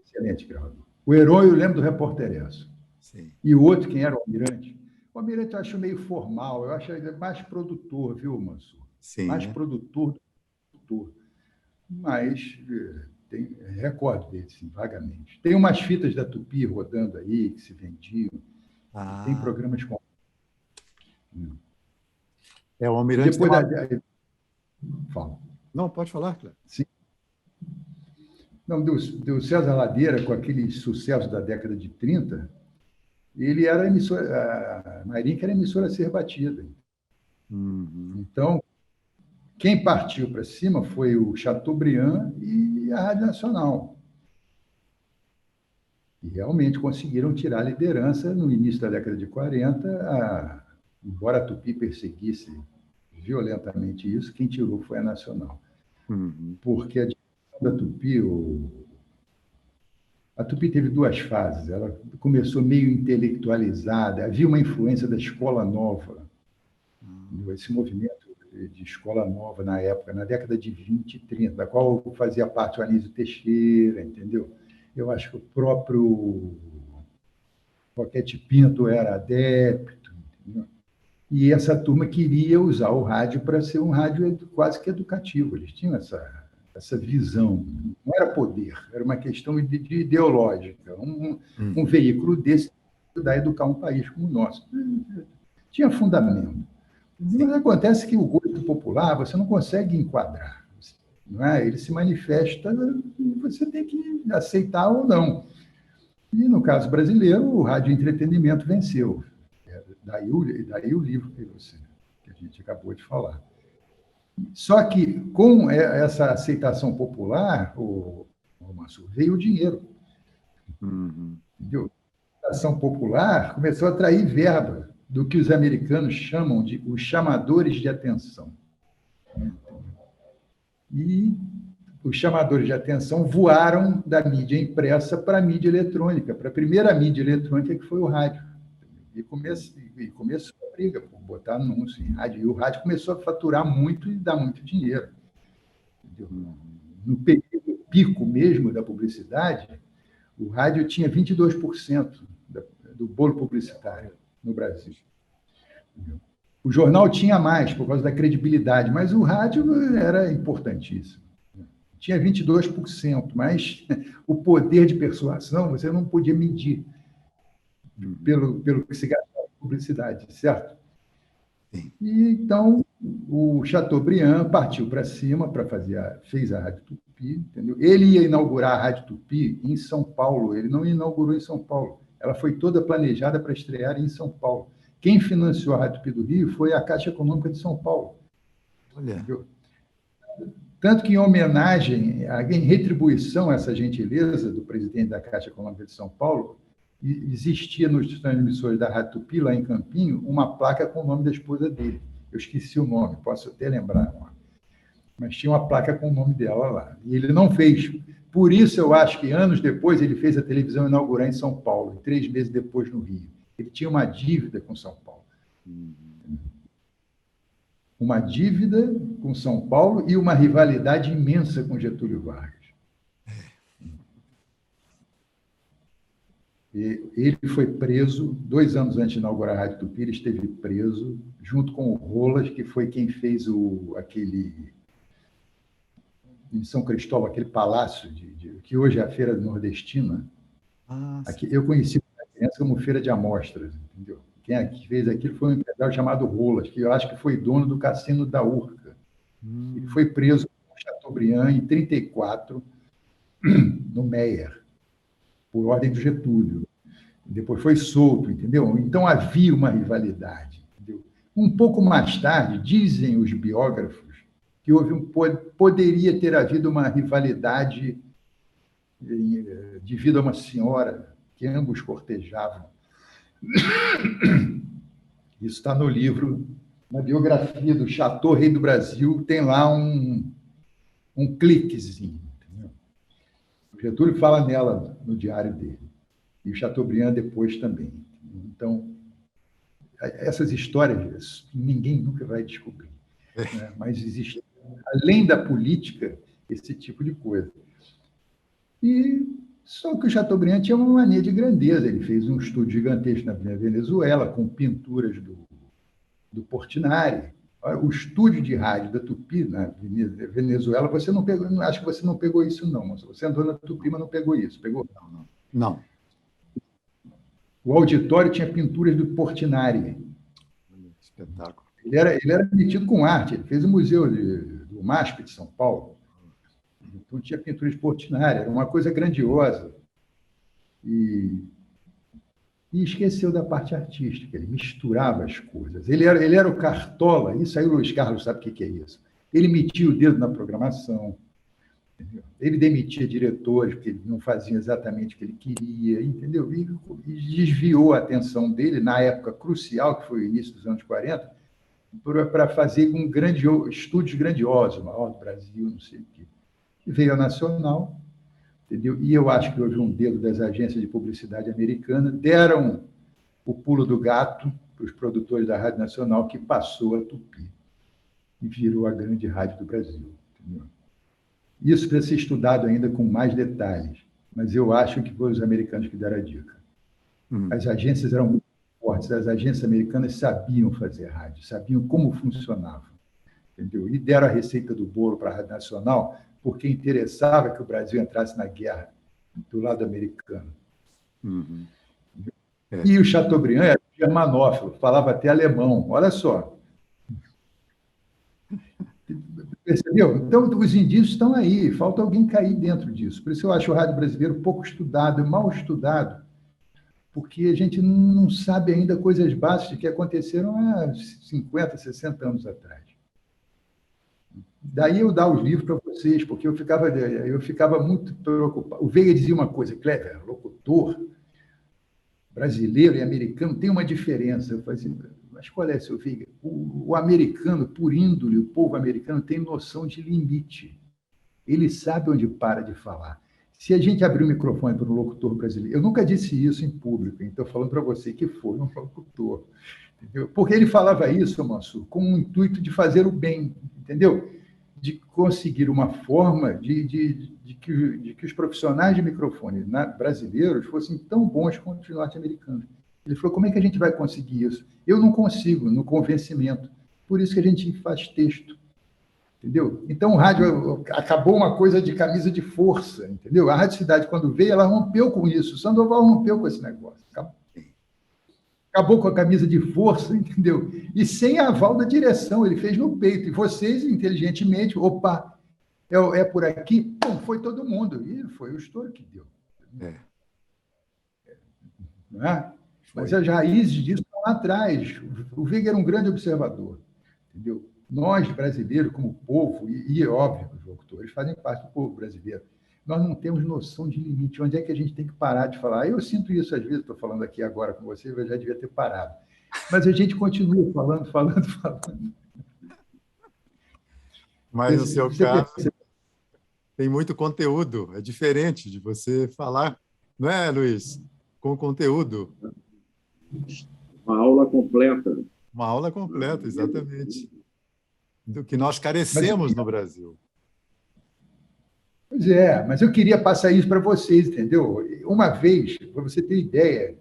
Excelente gravador. O Herói eu lembro do Repórter Esso.
sim.
E o outro, quem era o Almirante? O Almirante eu acho meio formal, eu acho ele mais produtor, viu, Mansur?
Sim,
Mais
né?
produtor do que produtor. Mas tem recordo dele, sim, vagamente. Tem umas fitas da Tupi rodando aí, que se vendiam. Tem
Ah,
programas com...
o Almirante tem
Depois
uma...
Fala.
Não, pode falar, Cleber.
Sim. Não, do César Ladeira, com aquele sucesso da década de 30, ele era emissora, a Mairink era emissora a ser batida.
Uhum.
Então, quem partiu para cima foi o Chateaubriand e a Rádio Nacional. E realmente conseguiram tirar a liderança no início da década de 40, embora a Tupi perseguisse violentamente isso, quem tirou foi a Nacional.
Uhum.
Porque a direção da Tupi, a Tupi teve duas fases. Ela começou meio intelectualizada, havia uma influência da Escola Nova, esse movimento de Escola Nova na época, na década de 20 e 30, da qual fazia parte o Anísio Teixeira, entendeu? Eu acho que o próprio Roquete Pinto era adepto, entendeu? E essa turma queria usar o rádio para ser um rádio quase que educativo. Eles tinham essa visão. Não era poder, era uma questão de ideológica. Um veículo desse ajudar a educar um país como o nosso. Tinha fundamento. Mas acontece que o gosto popular você não consegue enquadrar. Não é? Ele se manifesta, você tem que aceitar ou não. E, no caso brasileiro, o rádio entretenimento venceu. Daí o livro que a gente acabou de falar. Só que, com essa aceitação popular, veio o dinheiro.
Uhum.
Entendeu? A aceitação popular começou a atrair verba do que os americanos chamam de os chamadores de atenção. E os chamadores de atenção voaram da mídia impressa para a mídia eletrônica, para a primeira mídia eletrônica, que foi o rádio. E começou a briga por botar anúncio em rádio. E o rádio começou a faturar muito e dar muito dinheiro. Entendeu? No período pico mesmo da publicidade, o rádio tinha 22% do bolo publicitário no Brasil. Entendeu? O jornal tinha mais, por causa da credibilidade, mas o rádio era importantíssimo. Tinha 22%, mas o poder de persuasão você não podia medir pelo que se gastava em publicidade, certo?
Sim.
E, então, o Chateaubriand partiu para cima, fez a Rádio Tupi, entendeu? Ele ia inaugurar a Rádio Tupi em São Paulo, ele não inaugurou em São Paulo, ela foi toda planejada para estrear em São Paulo. Quem financiou a Rádio Tupi do Rio foi a Caixa Econômica de São Paulo.
Olha.
Entendeu? Tanto que, em homenagem, em retribuição a essa gentileza do presidente da Caixa Econômica de São Paulo, existia nos transmissores da Rádio Tupi, lá em Campinho, uma placa com o nome da esposa dele. Eu esqueci o nome, posso até lembrar. Mas tinha uma placa com o nome dela lá. E ele não fez. Por isso, eu acho que anos depois ele fez a televisão inaugurar em São Paulo, e 3 meses depois no Rio. Ele tinha uma dívida com São Paulo. Uma dívida com São Paulo e uma rivalidade imensa com Getúlio Vargas. Ele foi preso 2 anos antes de inaugurar a Rádio Tupi, ele esteve preso, junto com o Rolas, que foi quem fez aquele, em São Cristóvão, aquele palácio, que hoje é a Feira Nordestina. Aqui, eu conheci como Feira de Amostras, entendeu? Quem fez aquilo foi um empresário chamado Rolas, que eu acho que foi dono do Cassino da Urca. Ele foi preso por Chateaubriand em 1934, no Meier, por ordem do Getúlio. Depois foi solto, entendeu? Então havia uma rivalidade. Entendeu? Um pouco mais tarde, dizem os biógrafos que poderia ter havido uma rivalidade devido a uma senhora que ambos cortejavam. Isso está no livro, na biografia do Chateau Rei do Brasil, tem lá um cliquezinho. Entendeu? O Getúlio fala nela no diário dele, e o Chateaubriand depois também. Então, essas histórias ninguém nunca vai descobrir, né? Mas existiam além da política, esse tipo de coisa. E só que o Chateaubriand tinha uma mania de grandeza. Ele fez um estúdio gigantesco na Venezuela, com pinturas do Portinari. O estúdio de rádio da Tupi, na Venezuela, você não pegou, acho que você não pegou isso, não, moça. Você andou na Tupi, mas não pegou isso. Pegou?
Não.
O auditório tinha pinturas do Portinari.
Espetáculo.
Ele era metido com arte. Ele fez o museu do MASP de São Paulo. Então tinha pinturas de Portinari. Era uma coisa grandiosa. E esqueceu da parte artística. Ele misturava as coisas. Ele era o cartola. Isso aí o Luiz Carlos sabe o que é isso. Ele metia o dedo na programação. Entendeu? Ele demitia diretores porque não faziam exatamente o que ele queria, entendeu? E desviou a atenção dele, na época crucial, que foi o início dos anos 40, para fazer estúdios grandiosos, o maior do Brasil, não sei o quê. E veio a Nacional, entendeu? E eu acho que houve um dedo das agências de publicidade americanas, deram o pulo do gato para os produtores da Rádio Nacional, que passou a Tupi e virou a grande rádio do Brasil, entendeu? Isso precisa ser estudado ainda com mais detalhes, mas eu acho que foram os americanos que deram a dica. As agências eram muito fortes, as agências americanas sabiam fazer rádio, sabiam como funcionava, entendeu? E deram a receita do bolo para a Rádio Nacional, porque interessava que o Brasil entrasse na guerra do lado americano. E o Chateaubriand era germanófilo, falava até alemão, olha só. Percebeu? Então, os indícios estão aí, falta alguém cair dentro disso. Por isso eu acho o rádio brasileiro pouco estudado, mal estudado, porque a gente não sabe ainda coisas básicas que aconteceram há 50, 60 anos atrás. Daí eu dar os livros para vocês, porque eu ficava muito preocupado. O Veiga dizia uma coisa, Clever, locutor brasileiro e americano tem uma diferença. Eu falei assim, mas qual é, seu Veiga? O americano, por índole, o povo americano tem noção de limite. Ele sabe onde para de falar. Se a gente abrir o microfone para um locutor brasileiro, eu nunca disse isso em público, então falando para você que foi um locutor, entendeu? Porque ele falava isso, Mansur, com o intuito de fazer o bem, entendeu? De conseguir uma forma de que os profissionais de microfone brasileiros fossem tão bons quanto os norte-americanos. Ele falou, como é que a gente vai conseguir isso? Eu não consigo, no convencimento. Por isso que a gente faz texto, entendeu? Então, o rádio acabou uma coisa de camisa de força, entendeu? A Rádio Cidade, quando veio, ela rompeu com isso. O Sandoval rompeu com esse negócio. Acabou com a camisa de força, entendeu? E sem aval da direção, ele fez no peito. E vocês, inteligentemente, opa, é por aqui, bom, foi todo mundo. E foi o estouro que deu. Não é? Mas as raízes disso estão lá atrás. O Veiga era um grande observador, entendeu? Nós, brasileiros, como povo, e é óbvio que os locutores fazem parte do povo brasileiro, nós não temos noção de limite. Onde é que a gente tem que parar de falar? Eu sinto isso às vezes, estou falando aqui agora com você, eu já devia ter parado. Mas a gente continua falando.
Mas no seu caso, tem muito conteúdo. É diferente de você falar, não é, Luiz? Com conteúdo.
Uma aula completa.
Uma aula completa, exatamente. Do que nós carecemos no Brasil.
Pois é, mas eu queria passar isso para vocês, entendeu? Uma vez, para você ter ideia,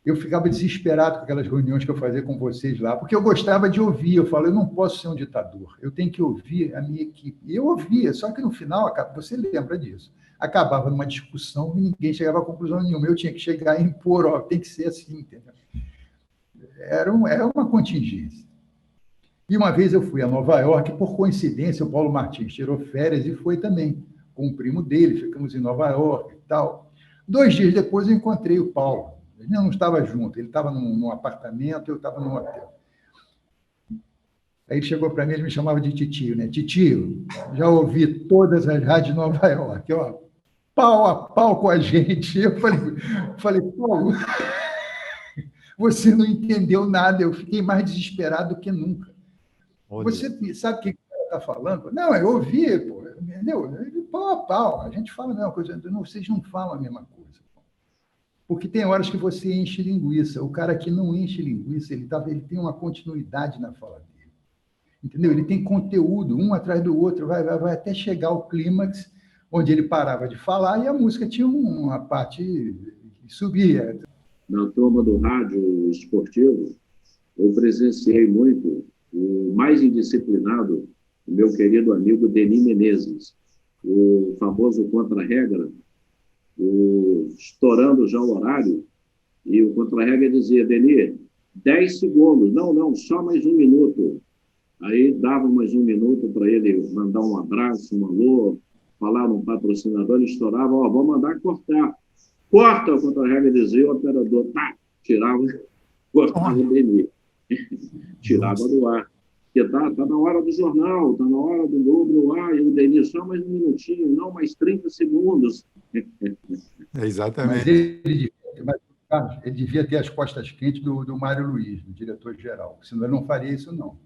eu ficava desesperado com aquelas reuniões que eu fazia com vocês lá, porque eu gostava de ouvir. Eu falo, eu não posso ser um ditador, eu tenho que ouvir a minha equipe. E eu ouvia, só que no final, você lembra disso, acabava numa discussão e ninguém chegava a conclusão nenhuma. Eu tinha que chegar e impor, ó, tem que ser assim, entendeu? Era uma contingência. E uma vez eu fui a Nova York, por coincidência, o Paulo Martins tirou férias e foi também com o primo dele, ficamos em Nova York e tal. 2 dias depois eu encontrei o Paulo. Ele não estava junto, ele estava num apartamento, eu estava num hotel. Aí ele chegou para mim, ele me chamava de titio, né? Titio, já ouvi todas as rádios de Nova York, ó, pau a pau com a gente. Eu falei, Paulo, você não entendeu nada, eu fiquei mais desesperado do que nunca. Você sabe o que ele está falando? Não, eu ouvi, pô, entendeu? Pau a pau, a gente fala a mesma coisa, vocês não falam a mesma coisa. Porque tem horas que você enche linguiça, o cara que não enche linguiça, ele tem uma continuidade na fala dele. entendeu? Ele tem conteúdo, um atrás do outro, vai até chegar ao clímax, onde ele parava de falar e a música tinha uma parte que subia.
Na turma do rádio esportivo, eu presenciei muito o mais indisciplinado, o meu querido amigo Denis Menezes, o famoso contra-regra, estourando já o horário, e o contra-regra dizia: Denis, 10 segundos, não, só mais 1 minuto. Aí dava mais 1 minuto para ele mandar um abraço, um alô, falar num patrocinador, ele estourava: vou mandar cortar. Corta, o contra-regra dizia, o operador, tirava, cortava o Denis. Tirava do ar. Porque tá na hora do jornal, tá na hora do Globo no ar, e o Denis, só mais 1 minutinho, não, mais 30 segundos.
Exatamente.
Mas ele devia ter as costas quentes do Mário Luiz, do diretor-geral, senão ele não faria isso, não.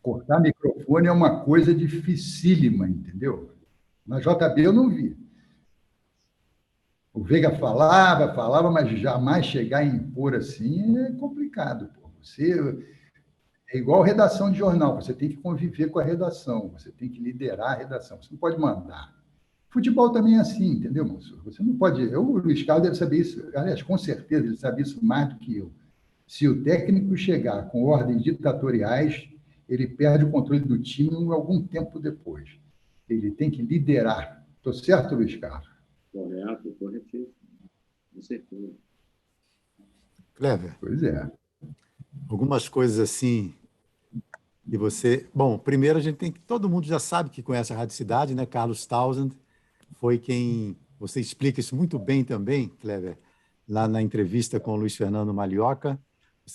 Cortar microfone é uma coisa dificílima, entendeu? Na JB eu não vi. O Veiga falava, mas jamais chegar a impor assim é complicado. Pô. É igual redação de jornal, você tem que conviver com a redação, você tem que liderar a redação, você não pode mandar. Futebol também é assim, entendeu, Mansur? Você não pode... O Luiz Carlos deve saber isso, aliás, com certeza ele sabe isso mais do que eu. Se o técnico chegar com ordens ditatoriais, ele perde o controle do time algum tempo depois. Ele tem que liderar. Estou certo, Luiz Carlos?
Correto, corretíssimo. Com certeza.
Clever.
Pois é.
Algumas coisas assim. E você... Bom, primeiro a gente tem que... Todo mundo já sabe que conhece a Rádio Cidade, né? Carlos Townsend foi quem... Você explica isso muito bem também, Clever, lá na entrevista com o Luiz Fernando Malioca.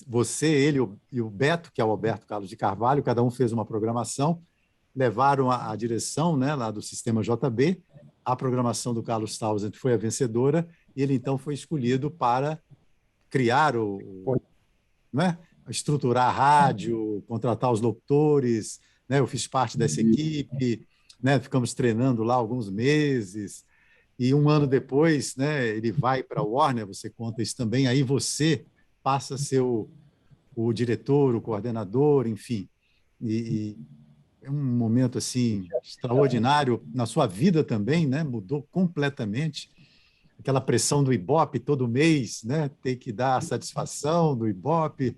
Você, ele e o Beto, que é o Alberto Carlos de Carvalho, cada um fez uma programação, levaram a direção, né, lá do Sistema JB. A programação do Carlos Townsend foi a vencedora e ele, então, foi escolhido para criar né, estruturar a rádio, contratar os locutores, né? Eu fiz parte dessa equipe, né? Ficamos treinando lá alguns meses, e 1 ano depois, né, ele vai para a Warner, você conta isso também, aí você passa a ser o diretor, o coordenador, enfim, e é um momento assim extraordinário na sua vida também, né? Mudou completamente. Aquela pressão do Ibope todo mês, né? Ter que dar a satisfação do Ibope.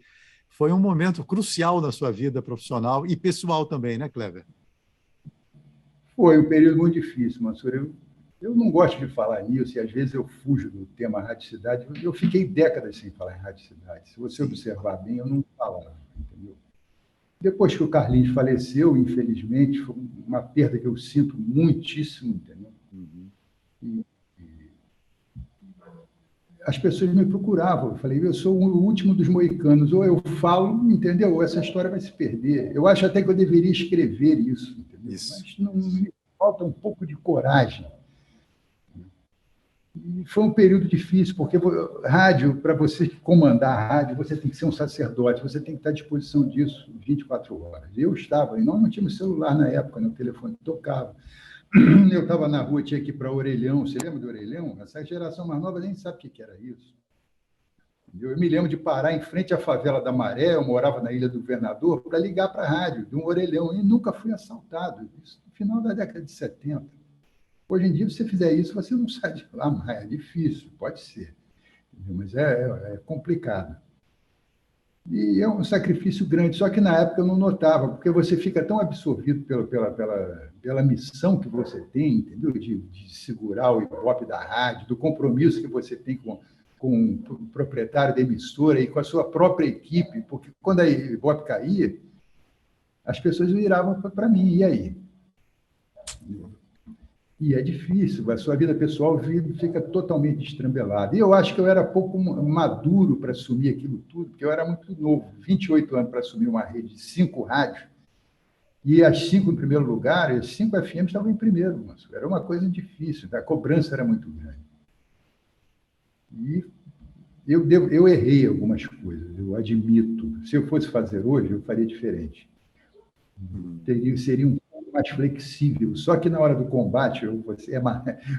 Foi um momento crucial na sua vida profissional e pessoal também, né, Clever?
Foi um período muito difícil, Mansur. Eu não gosto de falar nisso, e às vezes eu fujo do tema Rádio Cidade. Eu fiquei décadas sem falar em Rádio Cidade. Se você observar bem, eu não falava, entendeu? Depois que o Carlinhos faleceu, infelizmente, foi uma perda que eu sinto muitíssimo, entendeu? E as pessoas me procuravam. Eu falei, eu sou o último dos moicanos, ou eu falo, entendeu? Ou essa história vai se perder. Eu acho até que eu deveria escrever isso, entendeu? Mas não, me falta um pouco de coragem. E foi um período difícil, porque rádio, para você comandar a rádio, você tem que ser um sacerdote, você tem que estar à disposição disso 24 horas. Eu estava, e nós não tínhamos celular na época, né? O telefone tocava. Eu estava na rua, tinha que ir para Orelhão. Você lembra do Orelhão? Essa geração mais nova nem sabe o que era isso. Eu me lembro de parar em frente à favela da Maré, eu morava na Ilha do Governador, para ligar para a rádio, de um Orelhão, e nunca fui assaltado. Isso no final da década de 70. Hoje em dia, se você fizer isso, você não sai de lá mais. É difícil, pode ser. Mas é complicado. E é um sacrifício grande, só que na época eu não notava, porque você fica tão absorvido pela missão que você tem, entendeu? De segurar o Ibope da rádio, do compromisso que você tem com o proprietário da emissora e com a sua própria equipe, porque quando a Ibope caía, as pessoas viravam para mim, e aí? E é difícil, a sua vida pessoal fica totalmente estrambelada. E eu acho que eu era pouco maduro para assumir aquilo tudo, porque eu era muito novo, 28 anos para assumir uma rede de 5 rádios, e as 5 em primeiro lugar, as 5 FM estavam em primeiro. Mas era uma coisa difícil, a cobrança era muito grande. E eu errei algumas coisas, eu admito. Se eu fosse fazer hoje, eu faria diferente. Seria um mais flexível. Só que na hora do combate,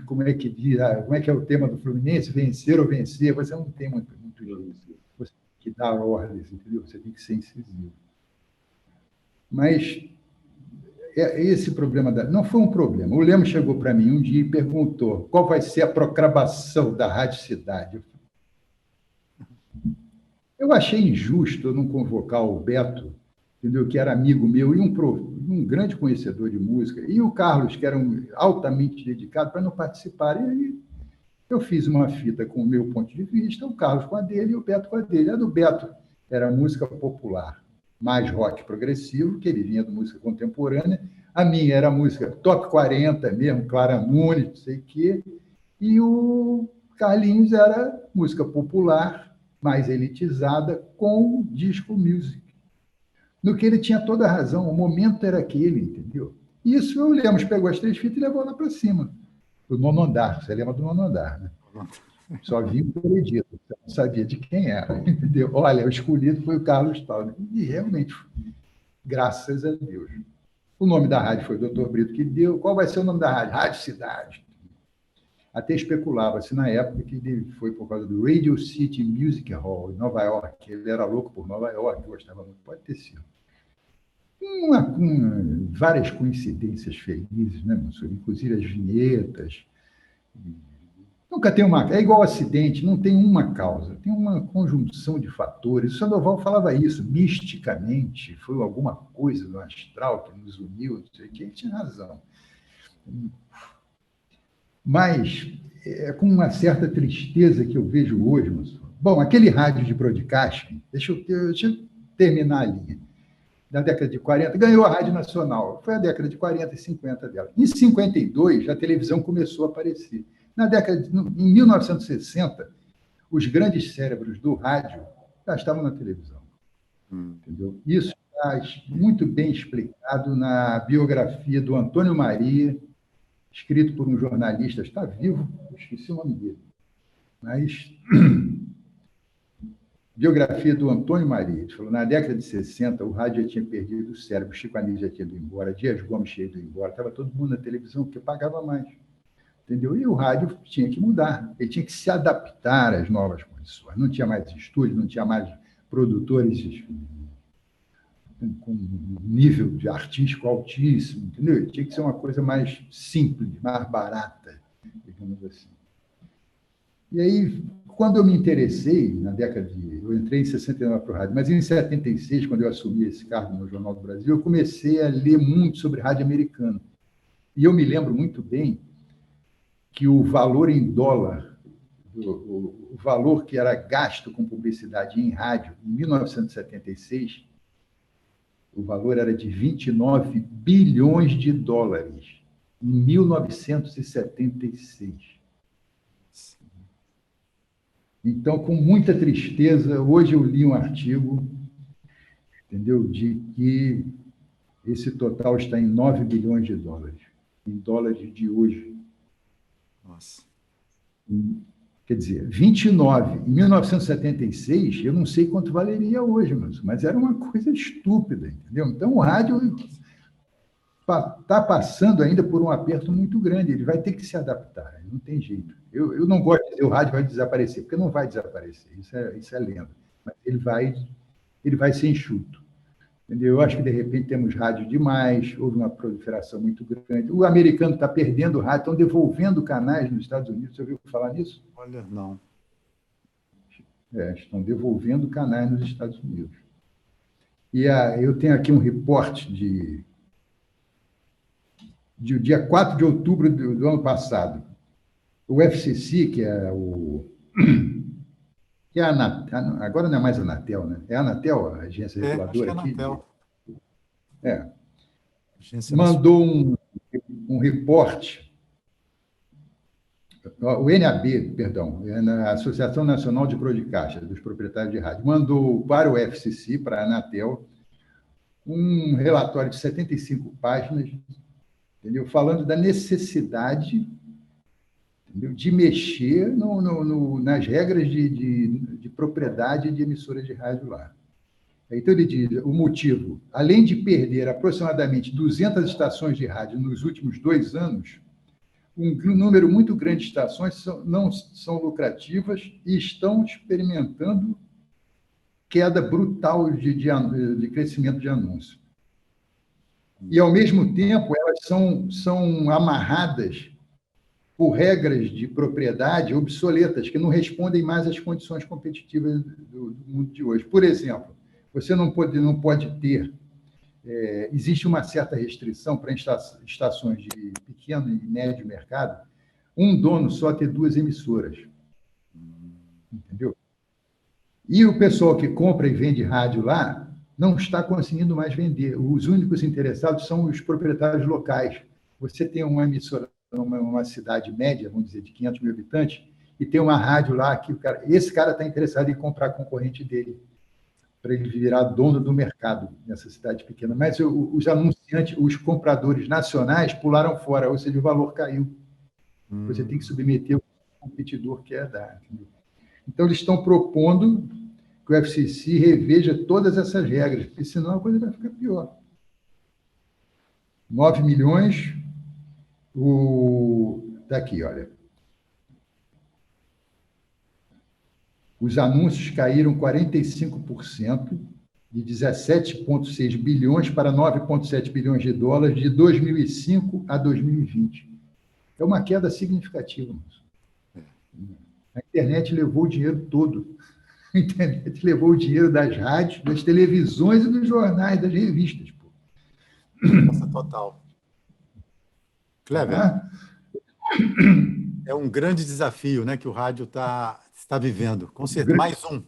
como é que diz, como é que é o tema do Fluminense? Vencer ou vencer, você não tem muito isso. Você tem que dar ordens, entendeu? Você tem que ser incisivo. Mas esse problema não foi um problema. O Lemos chegou para mim um dia e perguntou qual vai ser a proclamação da Rádio Cidade. Eu achei injusto eu não convocar o Beto, entendeu? Que era amigo meu e um grande conhecedor de música, e o Carlos, que era altamente dedicado, para não participar. E aí eu fiz uma fita com o meu ponto de vista, o Carlos com a dele e o Beto com a dele. A do Beto era música popular, mais rock progressivo, que ele vinha de música contemporânea. A minha era música top 40 mesmo, Clara Nunes, não sei o quê. E o Carlinhos era música popular, mais elitizada, com disco music. No que ele tinha toda a razão, o momento era aquele, entendeu? Isso o Lemos pegou as 3 fitas e levou lá para cima. Do nono andar, você lembra do nono andar, né? Só vinha o Benedito, você não sabia de quem era, entendeu? Olha, o escolhido foi o Carlos Tal. E realmente, graças a Deus. O nome da rádio foi o Dr. Brito que deu. Qual vai ser o nome da rádio? Rádio Cidade. Até especulava-se na época que ele foi por causa do Radio City Music Hall, em Nova York. Ele era louco por Nova York, gostava muito. Pode ter sido. Várias coincidências felizes, né, Mansur? Inclusive as vinhetas. Nunca tem uma... É igual acidente, não tem uma causa, tem uma conjunção de fatores. O Sandoval falava isso, misticamente, foi alguma coisa do astral que nos uniu, não sei o que, ele tinha razão. Mas é com uma certa tristeza que eu vejo hoje, Mansur. Bom, aquele rádio de broadcasting, deixa eu terminar a linha. Na década de 40, ganhou a Rádio Nacional. Foi a década de 40 e 50 dela. Em 52, a televisão começou a aparecer. Em 1960, os grandes cérebros do rádio já estavam na televisão. Entendeu? Isso está muito bem explicado na biografia do Antônio Maria, escrito por um jornalista, está vivo, esqueci o nome dele, mas... Biografia do Antônio Maria. Ele falou, na década de 60, o rádio já tinha perdido o cérebro, Chico Anísio já tinha ido embora, Dias Gomes tinha ido embora, estava todo mundo na televisão, porque pagava mais. Entendeu? E o rádio tinha que mudar, ele tinha que se adaptar às novas condições. Não tinha mais estúdio, não tinha mais produtores com nível de artístico altíssimo, entendeu? Ele tinha que ser uma coisa mais simples, mais barata, digamos assim. E aí, quando eu me interessei, eu entrei em 69 para o rádio, mas em 76, quando eu assumi esse cargo no Jornal do Brasil, eu comecei a ler muito sobre rádio americano. E eu me lembro muito bem que o valor em dólar, o valor que era gasto com publicidade em rádio, em 1976, o valor era de 29 bilhões de dólares, em 1976. Então, com muita tristeza, hoje eu li um artigo, entendeu, de que esse total está em 9 bilhões de dólares, em dólares de hoje.
Nossa.
Quer dizer, 29 em 1976, eu não sei quanto valeria hoje, mas era uma coisa estúpida, entendeu? Então, o rádio está passando ainda por um aperto muito grande, ele vai ter que se adaptar, não tem jeito. Eu não gosto de dizer o rádio vai desaparecer, porque não vai desaparecer, isso é lenda, mas ele vai ser enxuto. Entendeu? Eu acho que, de repente, temos rádio demais, houve uma proliferação muito grande. O americano está perdendo o rádio, estão devolvendo canais nos Estados Unidos, você ouviu falar nisso?
Olha, não.
Estão devolvendo canais nos Estados Unidos. E eu tenho aqui um reporte de dia 4 de outubro do ano passado. O FCC, que é a Anatel, agora não é mais a Anatel, né? É a Anatel, a agência reguladora aqui.
Anatel.
Mandou um reporte, o NAB, perdão, a Associação Nacional de Broadcasters, dos proprietários de rádio, mandou para o FCC, para a Anatel, um relatório de 75 páginas, entendeu? Falando da necessidade, entendeu, de mexer nas regras de propriedade de emissoras de rádio lá. Então, ele diz, o motivo, além de perder aproximadamente 200 estações de rádio nos últimos 2 anos, um número muito grande de estações não são lucrativas e estão experimentando queda brutal de crescimento de anúncio. E, ao mesmo tempo, elas são amarradas por regras de propriedade obsoletas, que não respondem mais às condições competitivas do mundo de hoje. Por exemplo, você não pode ter... existe uma certa restrição para estações de pequeno e médio mercado, um dono só ter 2 emissoras. Entendeu? E o pessoal que compra e vende rádio lá não está conseguindo mais vender. Os únicos interessados são os proprietários locais. Você tem uma emissora numa cidade média, vamos dizer, de 500 mil habitantes, e tem uma rádio lá que esse cara está interessado em comprar a concorrente dele, para ele virar dono do mercado nessa cidade pequena. Mas os anunciantes, os compradores nacionais pularam fora, ou seja, o valor caiu. Você tem que submeter o que o competidor quer dar. Entendeu? Então, eles estão propondo que o FCC reveja todas essas regras, porque senão a coisa vai ficar pior. 9 milhões, daqui, olha. Os anúncios caíram 45%, de 17,6 bilhões para 9,7 bilhões de dólares, de 2005 a 2020. É uma queda significativa. A internet levou o dinheiro todo. A internet levou o dinheiro das rádios, das televisões e dos jornais, das revistas. Pô.
Nossa, total. Kleber, é um grande desafio, né, que o rádio está vivendo. Com certeza, mais um.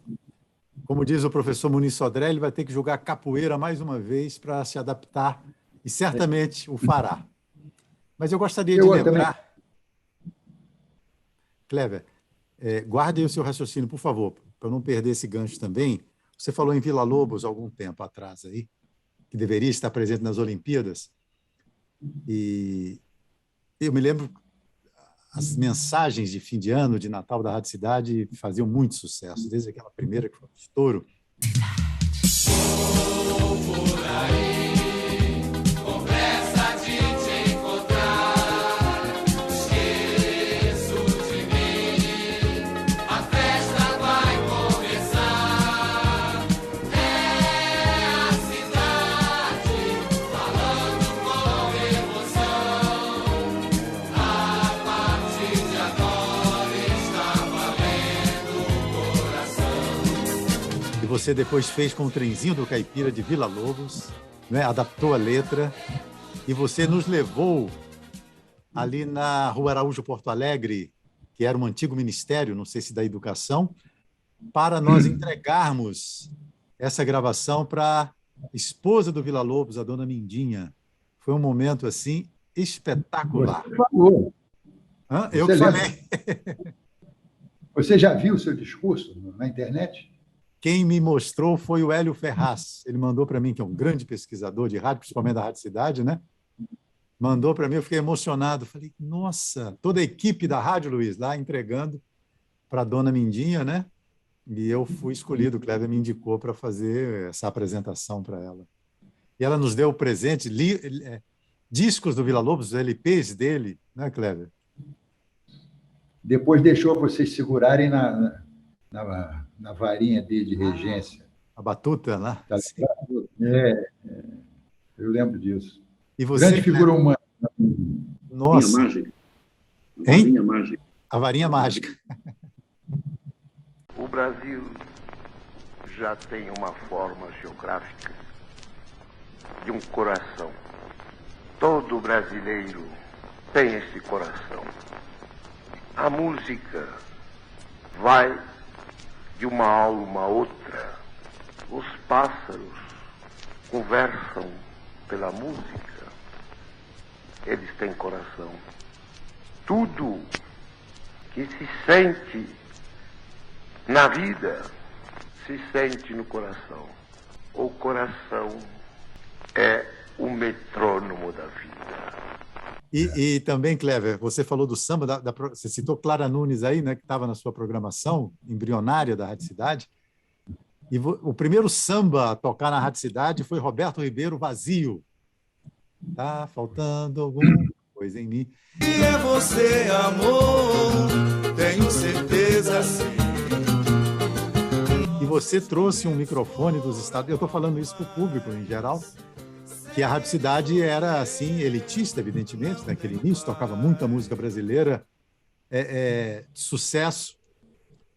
Como diz o professor Muniz Sodré, ele vai ter que jogar capoeira mais uma vez para se adaptar, e certamente o fará. Mas eu gostaria de lembrar... Também. Kleber, guardem o seu raciocínio, por favor, para eu não perder esse gancho também. Você falou em Villa Lobos algum tempo atrás, aí, que deveria estar presente nas Olimpíadas. E eu me lembro, as mensagens de fim de ano, de Natal da Rádio Cidade, faziam muito sucesso, desde aquela primeira que foi um estouro.
Vou por aí, com pressa de te encontrar. Esqueço de mim, a festa vai começar. É a cidade falando com emoção. A partir de agora está valendo o coração.
E você depois fez com o trenzinho do Caipira de Villa Lobos, né? Adaptou a letra, e você nos levou ali na Rua Araújo, Porto Alegre, que era um antigo ministério, não sei se da Educação, para nós entregarmos essa gravação para a esposa do Villa Lobos, a dona Mindinha. Foi um momento, assim, espetacular.
Você falou.
Eu que falei.
Você já viu o seu discurso na internet?
Quem me mostrou foi o Hélio Ferraz. Ele mandou para mim, que é um grande pesquisador de rádio, principalmente da Rádio Cidade, né? Mandou para mim, eu fiquei emocionado. Falei, nossa, toda a equipe da Rádio Luiz lá entregando para a dona Mindinha, né? E eu fui escolhido, o Kleber me indicou para fazer essa apresentação para ela. E ela nos deu o presente, discos do Villa Lobos, os LPs dele, né, Kleber?
Depois deixou vocês segurarem na varinha dele de regência.
A batuta lá.
Tá, eu lembro disso.
E você,
grande figura humana.
Nossa.
A varinha mágica.
A varinha mágica.
O Brasil já tem uma forma geográfica de um coração. Todo brasileiro tem esse coração. A música vai de uma alma a outra. Os pássaros conversam pela música. Eles têm coração. Tudo que se sente na vida se sente no coração. O coração é o metrônomo da vida.
E também, Kleber, você falou do samba, você citou Clara Nunes aí, né, que estava na sua programação embrionária da Rádio Cidade. E o primeiro samba a tocar na Rádio Cidade foi Roberto Ribeiro, Vazio. Tá faltando alguma coisa em mim.
E é você, amor, tenho certeza sim.
E você trouxe um microfone dos Estados Unidos. Eu estou falando isso para o público em geral. que a Rádio Cidade era, assim, elitista, evidentemente, naquele início, tocava muita música brasileira, de sucesso,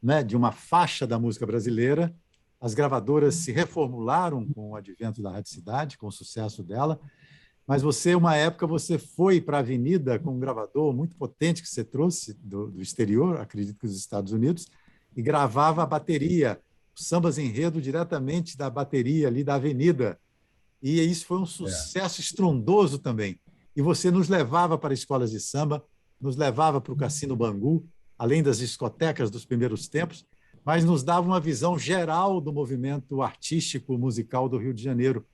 né, de uma faixa da música brasileira. As gravadoras se reformularam com o advento da Rádio Cidade, com o sucesso dela, mas uma época, você foi para a Avenida com um gravador muito potente que você trouxe do exterior, acredito que dos Estados Unidos, e gravava a bateria, os sambas enredo diretamente da bateria ali da Avenida. E isso foi um sucesso estrondoso também. E você nos levava para escolas de samba, nos levava para o Cassino Bangu, além das discotecas dos primeiros tempos, mas nos dava uma visão geral do movimento artístico musical do Rio de Janeiro,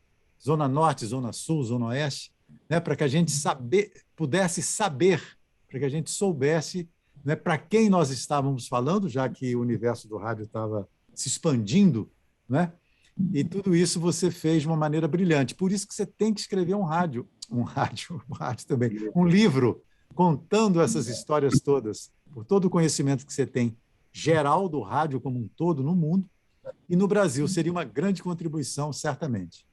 Zona Norte, Zona Sul, Zona Oeste, né, para que a gente pudesse saber, para que a gente soubesse, né, para quem nós estávamos falando, já que o universo do rádio estava se expandindo, né? E tudo isso você fez de uma maneira brilhante. Por isso que você tem que escrever um livro contando essas histórias todas, por todo o conhecimento que você tem, geral do rádio como um todo no mundo, e no Brasil seria uma grande contribuição, certamente.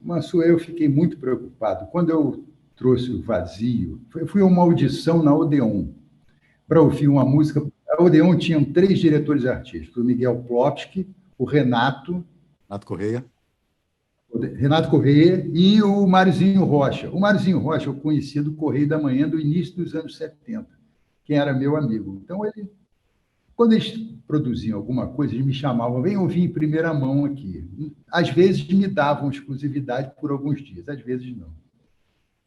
Manso, eu fiquei muito preocupado. Quando eu trouxe o Vazio, fui a uma audição na Odeon para ouvir uma música. A Odeon tinha 3 diretores artísticos, o Miguel Plopsky, o Renato Correia e o Marzinho Rocha. O Marzinho Rocha eu conheci do Correio da Manhã do início dos anos 70, quem era meu amigo. Então, quando eles produziam alguma coisa, eles me chamavam, vem ouvir em primeira mão aqui. Às vezes me davam exclusividade por alguns dias, às vezes não.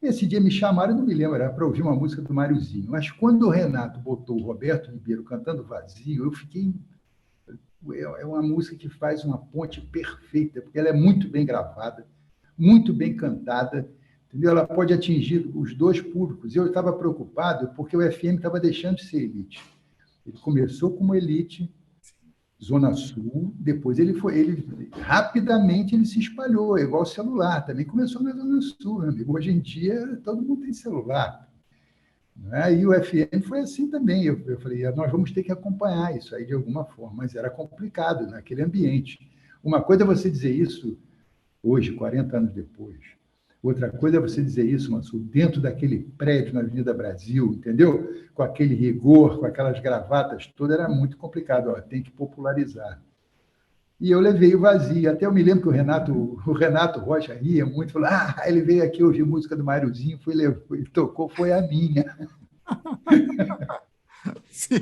Esse dia me chamaram, eu não me lembro, era para ouvir uma música do Máriozinho. Mas quando o Renato botou o Roberto Ribeiro cantando Vazio, eu fiquei... É uma música que faz uma ponte perfeita, porque ela é muito bem gravada, muito bem cantada, entendeu? Ela pode atingir os 2 públicos. Eu estava preocupado porque o FM estava deixando de ser elite. Ele começou como elite, Zona Sul, depois rapidamente ele se espalhou, igual o celular, também começou na Zona Sul, meu amigo. Hoje em dia todo mundo tem celular. Né? E o FM foi assim também. Eu falei, nós vamos ter que acompanhar isso aí de alguma forma, mas era complicado naquele ambiente. Uma coisa é você dizer isso hoje, 40 anos depois. Outra coisa é você dizer isso, Manso, dentro daquele prédio na Avenida Brasil, entendeu? Com aquele rigor, com aquelas gravatas todas, era muito complicado. Tem que popularizar. E eu levei o Vazio. Até eu me lembro que o Renato Rocha ria muito, falou, ele veio aqui ouvir música do Máriozinho, e tocou, foi a minha. Sim.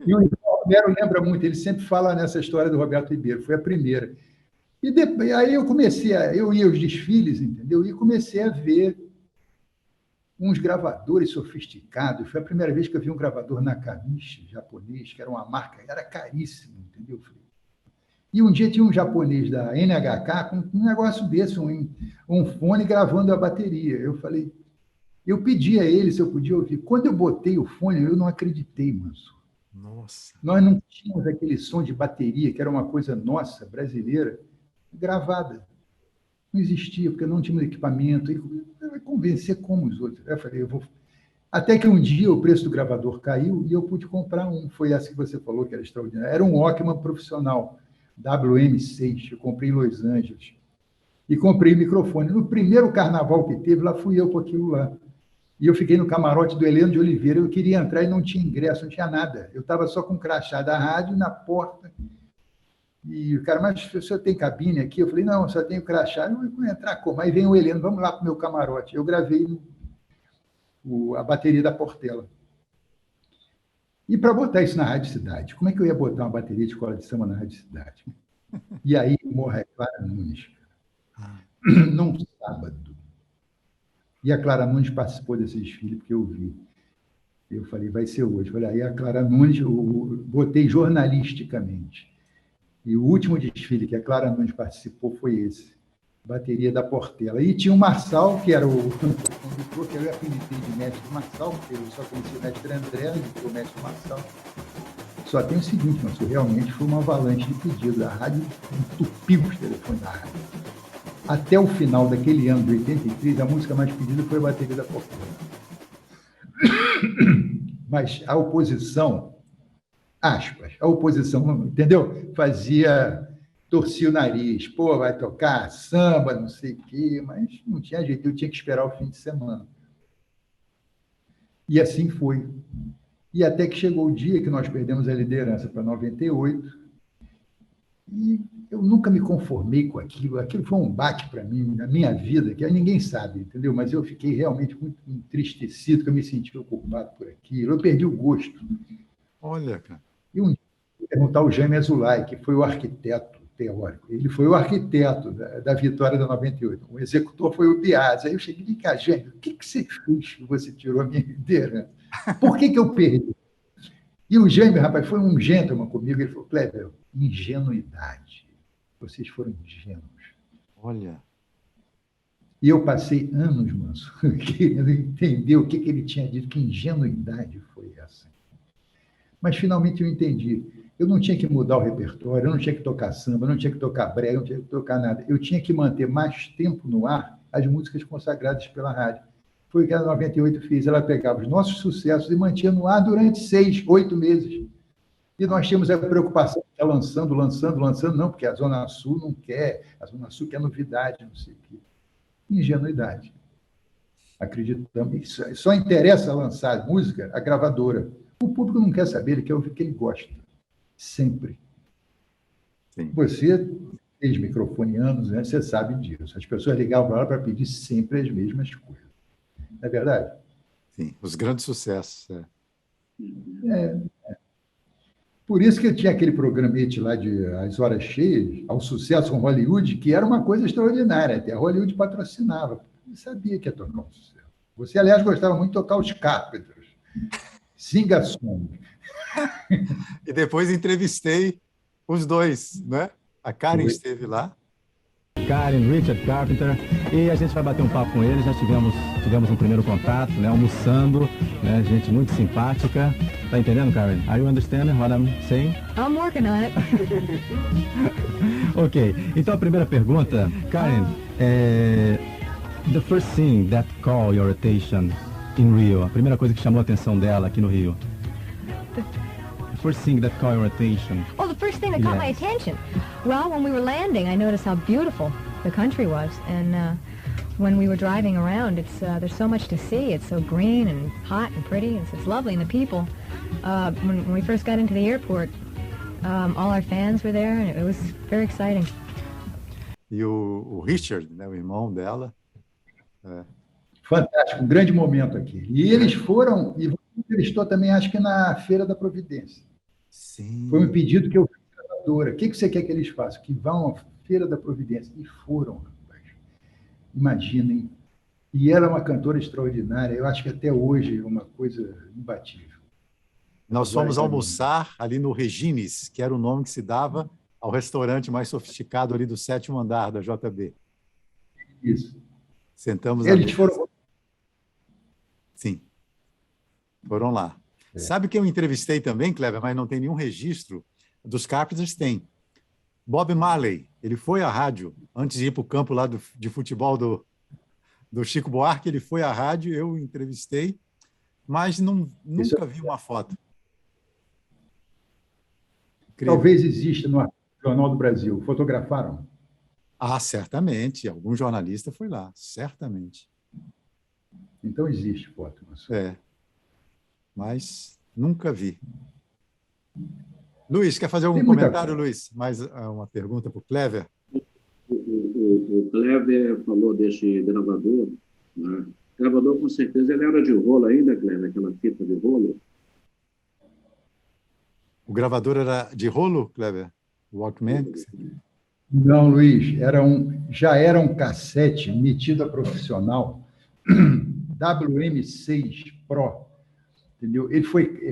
E o Romero lembra muito, ele sempre fala nessa história do Roberto Ribeiro, foi a primeira. E depois, aí eu ia aos desfiles, entendeu? E comecei a ver uns gravadores sofisticados. Foi a primeira vez que eu vi um gravador Nakamichi, japonês, que era uma marca, era caríssimo, entendeu? E um dia tinha um japonês da NHK com um negócio desse, um fone gravando a bateria. Eu pedi a ele se eu podia ouvir. Quando eu botei o fone, eu não acreditei, Manso.
Nossa.
Nós não tínhamos aquele som de bateria, que era uma coisa nossa, brasileira, gravada. Não existia, porque não tínhamos equipamento. Eu ia convencer como os outros. Eu falei, Até que um dia o preço do gravador caiu e eu pude comprar um. Foi essa que você falou, que era extraordinário. Era um Walkman profissional, WM6, eu comprei em Los Angeles. E comprei microfone. No primeiro carnaval que teve, lá fui eu com aquilo lá. E eu fiquei no camarote do Heleno de Oliveira. Eu queria entrar e não tinha ingresso, não tinha nada. Eu estava só com o crachá da rádio na porta. E o cara, mas o senhor tem cabine aqui? Eu falei, não, só tenho crachá. Eu vou entrar como? Aí vem o Heleno, vamos lá para o meu camarote. Eu gravei a bateria da Portela. E para botar isso na Rádio Cidade, como é que eu ia botar uma bateria de escola de samba na Rádio Cidade? E aí morre a Clara Nunes, num sábado. E a Clara Nunes participou desse desfile, porque eu vi. Eu falei, vai ser hoje. Eu falei, aí a Clara Nunes, eu botei jornalisticamente. E o último desfile que a Clara Nunes participou foi esse, bateria da Portela. E tinha o Marçal, que era o condutor, que eu apelidei de mestre Marçal, porque eu só conhecia o mestre André, e o mestre Marçal. Só tem o seguinte, mas realmente foi uma avalanche de pedidos. A rádio entupiu os telefones da rádio. Até o final daquele ano, de 83, a música mais pedida foi a bateria da Portela. Mas a oposição, aspas, a oposição, entendeu? Fazia torci o nariz, pô, vai tocar samba, não sei o quê, mas não tinha jeito, eu tinha que esperar o fim de semana. E assim foi. E até que chegou o dia que nós perdemos a liderança para 98, e eu nunca me conformei com aquilo. Aquilo foi um baque para mim, na minha vida, que ninguém sabe, entendeu? Mas eu fiquei realmente muito entristecido, que eu me senti culpado por aquilo. Eu perdi o gosto.
Olha, cara.
E um dia, eu perguntar ao Jaime Azulay, que foi o arquiteto teórico. Ele foi o arquiteto da vitória da 98. O executor foi o Bias. Aí eu cheguei e disse, Jaime, o que você fez que você tirou a minha liderança? Por que eu perdi? E o Jaime, rapaz, foi um gentleman comigo. Ele falou, Kleber, ingenuidade. Vocês foram ingênuos.
Olha.
E eu passei anos, Manso, querendo entender o que ele tinha dito, que ingenuidade foi essa. Mas finalmente eu entendi. Eu não tinha que mudar o repertório, eu não tinha que tocar samba, eu não tinha que tocar brega, eu não tinha que tocar nada. Eu tinha que manter mais tempo no ar as músicas consagradas pela rádio. Foi o que a 98 fez. Ela pegava os nossos sucessos e mantinha no ar durante 6, 8 meses. E nós tínhamos a preocupação de estar lançando, não, porque a Zona Sul não quer, a Zona Sul quer novidade, não sei o quê. Ingenuidade. Acreditamos. Só interessa lançar música a gravadora. O público não quer saber, ele quer ouvir o que ele gosta. Sempre.
Sim.
Você fez microfone anos, né? Você sabe disso. As pessoas ligavam para ela para pedir sempre as mesmas coisas. Não é verdade?
Sim, os grandes sucessos.
Por isso que eu tinha aquele programete lá de As Horas Cheias, ao sucesso com Hollywood, que era uma coisa extraordinária. Até a Hollywood patrocinava. Eu sabia que ia tocar um sucesso. Você, aliás, gostava muito de tocar os Carpenters. Sing-a-song.
E depois entrevistei os dois, né? A Karen esteve lá.
Karen, Richard Carpenter, e a gente vai bater um papo com eles. Já tivemos um primeiro contato, né, almoçando, né, gente muito simpática. Tá entendendo, Karen? Are you understanding what I'm saying?
I'm working on it.
Ok, então a primeira pergunta, Karen, the first thing that caught your attention in Rio, a primeira coisa que chamou a atenção dela aqui no Rio. The first thing that caught your attention.
Oh, the first thing that caught my attention. Well, when we were landing, I noticed how beautiful the country was, and when we were driving around, there's so much to see. It's so green and hot and pretty, and it's lovely. And the people, when we first got into the airport, all our fans were there, and it was very exciting.
E o Richard, né, o irmão dela.
Fantástico, um grande momento aqui. E eles foram, e você entrevistou também, acho que na Feira da Providência.
Sim.
Foi um pedido que eu fiz à gravadora. O que você quer que eles façam? Que vão à Feira da Providência. E foram, rapaz. Imaginem. E ela é uma cantora extraordinária. Eu acho que até hoje é uma coisa imbatível.
Nós fomos almoçar ali no Regines, que era o nome que se dava ao restaurante mais sofisticado ali do 7º andar da JB.
Isso.
Sentamos
Eles foram...
Sim, foram lá. Sabe que eu entrevistei também, Kleber, mas não tem nenhum registro dos Carpenters? Tem. Bob Marley, ele foi à rádio, antes de ir para o campo lá de futebol do Chico Buarque, ele foi à rádio, eu entrevistei, mas nunca vi uma foto. Incrível.
Talvez exista no Jornal do Brasil. Fotografaram?
Ah, certamente. Algum jornalista foi lá, certamente.
Então existe foto.
Mas nunca vi. Luiz, quer fazer algum comentário, Luiz? Mais uma pergunta para o Kleber?
O Kleber falou desse gravador. Né? O gravador, com certeza, ele era de rolo ainda, Kleber, aquela fita de rolo.
O gravador era de rolo, Kleber? Walkman?
Não, Luiz, já era um cassete metido a profissional, WM6 Pro, entendeu? Ele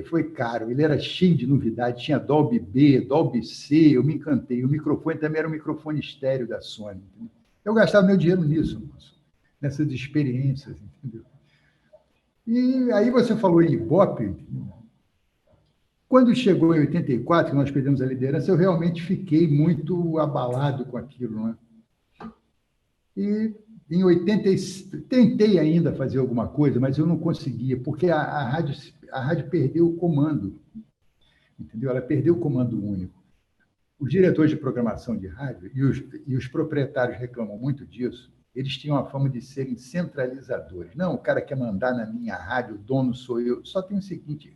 foi caro, ele era cheio de novidade, tinha Dolby B, Dolby C, eu me encantei. O microfone também era um microfone estéreo da Sony. Entendeu? Eu gastava meu dinheiro nisso, nessas experiências, entendeu? E aí você falou em Ibope, entendeu? Quando chegou em 84, que nós perdemos a liderança, eu realmente fiquei muito abalado com aquilo, não é? E em 86, tentei ainda fazer alguma coisa, mas eu não conseguia, porque a rádio perdeu o comando, entendeu? Ela perdeu o comando único. os diretores de programação de rádio, e os proprietários reclamam muito disso, eles tinham a fama de serem centralizadores. Não, o cara quer mandar na minha rádio, o dono sou eu. Só tem o seguinte,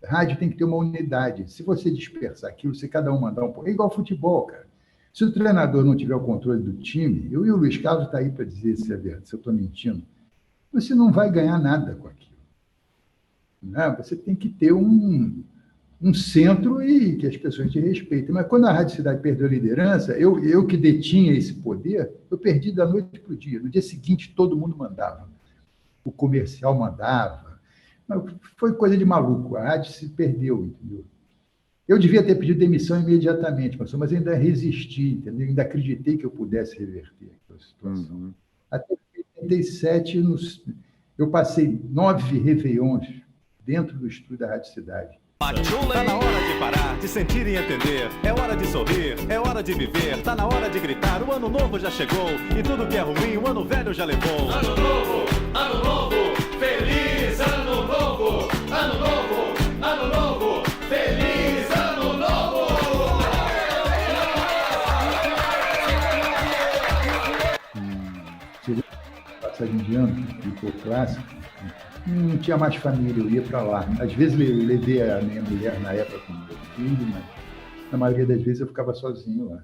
rádio tem que ter uma unidade. Se você dispersar aquilo, se cada um mandar um pouco... É igual futebol, cara. Se o treinador não tiver o controle do time, eu e o Luiz Carlos está aí para dizer se é verdade, se eu estou mentindo, você não vai ganhar nada com aquilo. Não, você tem que ter um centro e que as pessoas te respeitem. Mas quando a Rádio Cidade perdeu a liderança, eu que detinha esse poder, eu perdi da noite para o dia. No dia seguinte, todo mundo mandava. O comercial mandava. Mas foi coisa de maluco. A rádio se perdeu, entendeu? Eu devia ter pedido demissão imediatamente, mas ainda resisti, entendeu? Ainda acreditei que eu pudesse reverter aquela situação. Até 87, eu passei 9 réveillons dentro do estúdio da Rádio Cidade.
Tá na hora de parar, de sentir e entender. É hora de sorrir, é hora de viver. Tá na hora de gritar, o ano novo já chegou. E tudo que é ruim, o ano velho já levou. Ano novo, feliz ano novo. Ano novo, feliz ano novo.
Passagem de ano, ficou clássico. Não tinha mais família, eu ia para lá. Às vezes eu levei a minha mulher na época com o meu filho, mas na maioria das vezes eu ficava sozinho lá.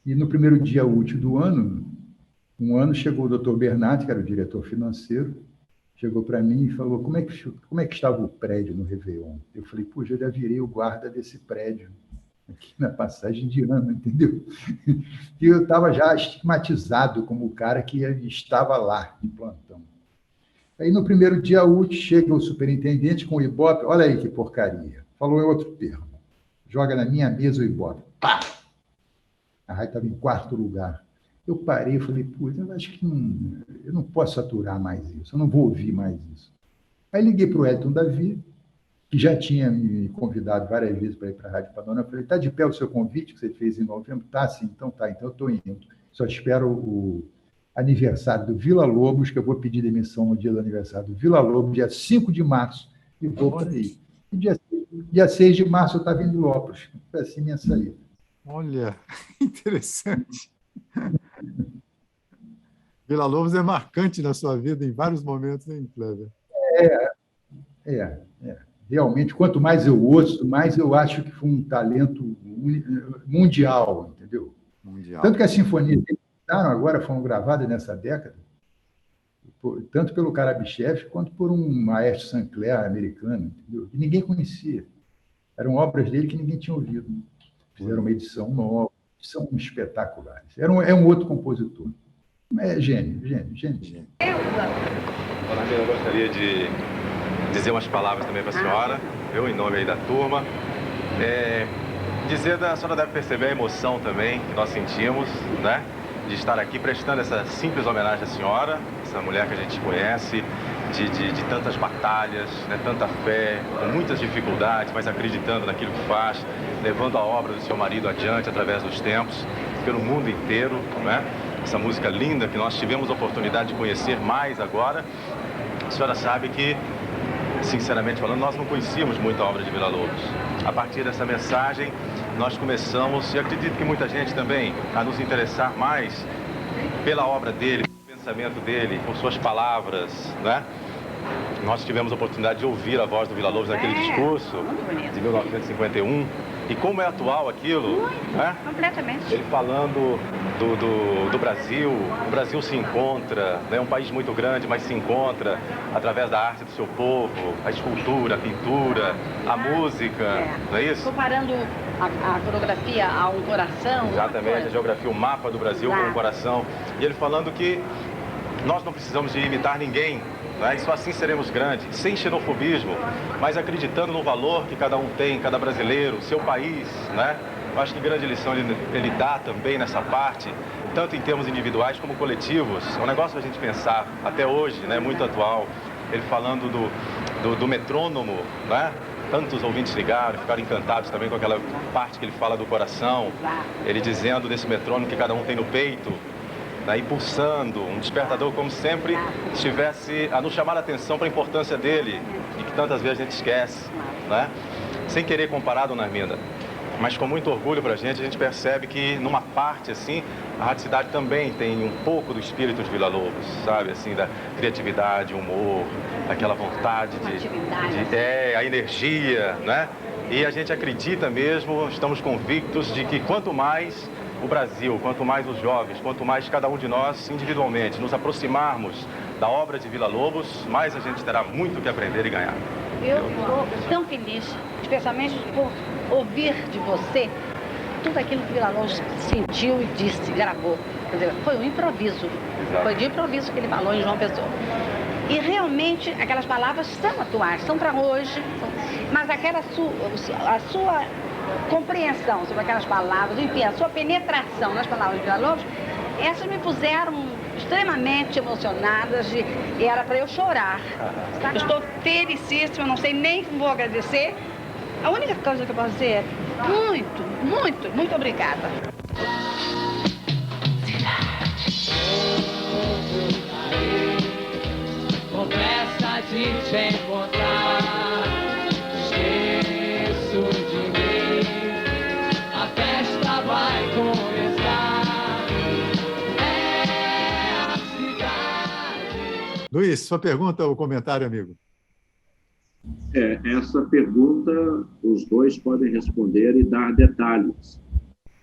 E no primeiro dia útil do ano, um ano, chegou o Dr. Bernardo, que era o diretor financeiro, chegou para mim e falou, como é que estava o prédio no Réveillon? Eu falei, puxa, eu já virei o guarda desse prédio, aqui na passagem de ano, entendeu? E eu estava já estigmatizado como o cara que estava lá, de plantão. Aí, no primeiro dia útil, chega o superintendente com o Ibope, olha aí que porcaria, falou em outro termo, joga na minha mesa o Ibope, pá! A rádio estava em 4º lugar. Eu parei e falei, putz, eu acho que eu não posso aturar mais isso, eu não vou ouvir mais isso. Aí liguei para o Elton Davi, que já tinha me convidado várias vezes para ir para a Rádio Panorama. Eu falei, está de pé o seu convite que você fez em novembro? Tá, sim, então eu estou indo. Só espero o aniversário do Vila Lobos, que eu vou pedir demissão no dia do aniversário do Vila Lobos, dia 5 de março, e vou para aí. E dia 6 de março eu estava em Lopes. Foi assim minha saída.
Olha, interessante. Vila Lobos é marcante na sua vida em vários momentos, hein, Kleber?
Realmente, quanto mais eu ouço, mais eu acho que foi um talento mundial, entendeu? Mundial. Tanto que as sinfonias que agora foram gravadas nessa década, tanto pelo Karabichev quanto por um maestro Saint-Clair americano, entendeu? Que ninguém conhecia. Eram obras dele que ninguém tinha ouvido. Fizeram uma edição nova, são espetaculares. É um outro compositor. É gênio.
Dona Mira, eu gostaria de dizer umas palavras também para a senhora, eu em nome aí da turma. A senhora deve perceber a emoção também que nós sentimos, né? De estar aqui prestando essa simples homenagem à senhora, essa mulher que a gente conhece, de tantas batalhas, né, tanta fé, com muitas dificuldades, mas acreditando naquilo que faz, levando a obra do seu marido adiante através dos tempos, pelo mundo inteiro, né? Essa música linda que nós tivemos a oportunidade de conhecer mais agora. A senhora sabe que, sinceramente falando, nós não conhecíamos muito a obra de Vila Lobos. A partir dessa mensagem, nós começamos, e acredito que muita gente também, a nos interessar mais pela obra dele, pelo pensamento dele, por suas palavras, né? Nós tivemos a oportunidade de ouvir a voz do Vila Lobos naquele discurso de 1951. E como é atual aquilo, né?
Completamente.
Ele falando do Brasil, o Brasil se encontra, é um país muito grande, mas se encontra através da arte do seu povo, a escultura, a pintura, a música, não é isso?
Comparando a coreografia a um coração.
Exatamente, a geografia, o mapa do Brasil com um coração. E ele falando que nós não precisamos de imitar ninguém, né? E só assim seremos grandes, sem xenofobismo, mas acreditando no valor que cada um tem, cada brasileiro, seu país, né? Eu acho que grande lição ele dá também nessa parte, tanto em termos individuais como coletivos. É um negócio para a gente pensar, até hoje, né? Muito atual. Ele falando do metrônomo, né? Tantos ouvintes ligaram, ficaram encantados também com aquela parte que ele fala do coração. Ele dizendo desse metrônomo que cada um tem no peito, né, impulsando, um despertador como sempre estivesse a nos chamar a atenção para a importância dele e que tantas vezes a gente esquece, né? Sem querer comparar, dona Arminda, mas com muito orgulho para a gente percebe que numa parte assim, a Rádio Cidade também tem um pouco do espírito de Vila Lobos, sabe, assim, da criatividade, humor, aquela vontade a energia, né? E a gente acredita mesmo, estamos convictos de que quanto mais o Brasil, quanto mais os jovens, quanto mais cada um de nós individualmente nos aproximarmos da obra de Vila Lobos, mais a gente terá muito que aprender e ganhar.
Eu estou tão feliz, especialmente por ouvir de você tudo aquilo que Vila Lobos sentiu e disse, gravou. Quer dizer, foi um improviso. Exato. Foi de improviso que ele falou em João Pessoa. E realmente aquelas palavras são atuais, são para hoje, mas a sua compreensão sobre aquelas palavras, enfim, a sua penetração nas palavras de Vila Lobos, essas me puseram extremamente emocionadas e era para eu chorar. Eu estou felicíssima, não sei nem como vou agradecer. A única coisa que eu posso dizer é muito obrigada.
Com pressa de te encontrar, esqueço de mim, a festa vai começar, é a cidade.
Luiz, sua pergunta ou comentário, amigo?
Essa pergunta os dois podem responder e dar detalhes.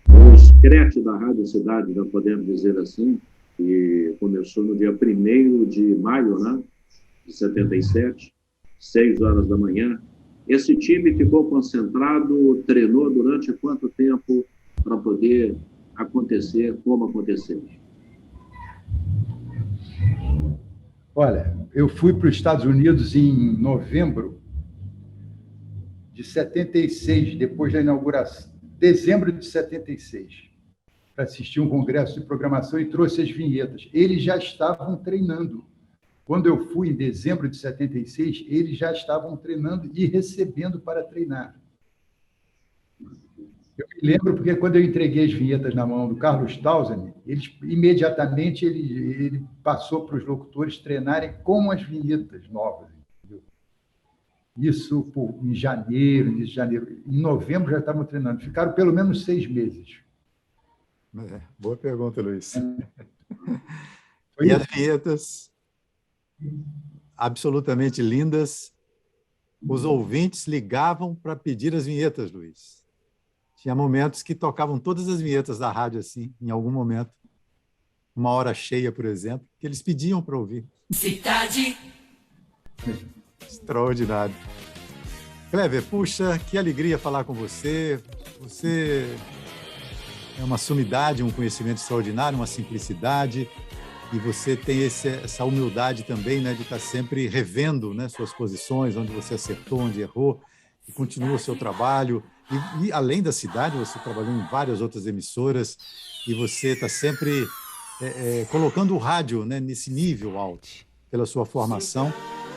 O scratch da Rádio Cidade, já podemos dizer assim, que começou no dia 1º de maio, né, de 77, 6 horas da manhã. Esse time ficou concentrado, treinou durante quanto tempo para poder acontecer como aconteceu?
Olha, eu fui para os Estados Unidos em novembro de 76, depois da inauguração, dezembro de 76, para assistir um congresso de programação e trouxe as vinhetas. Eles já estavam treinando. Quando eu fui em dezembro de 76, eles já estavam treinando e recebendo para treinar. Eu me lembro porque quando eu entreguei as vinhetas na mão do Carlos Townsend, imediatamente ele passou para os locutores treinarem com as vinhetas novas. Entendeu? Isso em janeiro, início de janeiro. Em novembro já estavam treinando. Ficaram pelo menos 6 meses.
Boa pergunta, Luiz. E as vinhetas absolutamente lindas. Os ouvintes ligavam para pedir as vinhetas, Luiz. Tinha momentos que tocavam todas as vinhetas da rádio, assim, em algum momento. Uma hora cheia, por exemplo, que eles pediam para ouvir.
Cidade.
Extraordinário. Clever, puxa, que alegria falar com você. Você é uma sumidade, um conhecimento extraordinário, uma simplicidade. E você tem essa humildade também, né, de estar sempre revendo, né, suas posições, onde você acertou, onde errou, e continua o seu trabalho. E além da cidade, você trabalhou em várias outras emissoras e você está sempre colocando o rádio, né, nesse nível alto, pela sua formação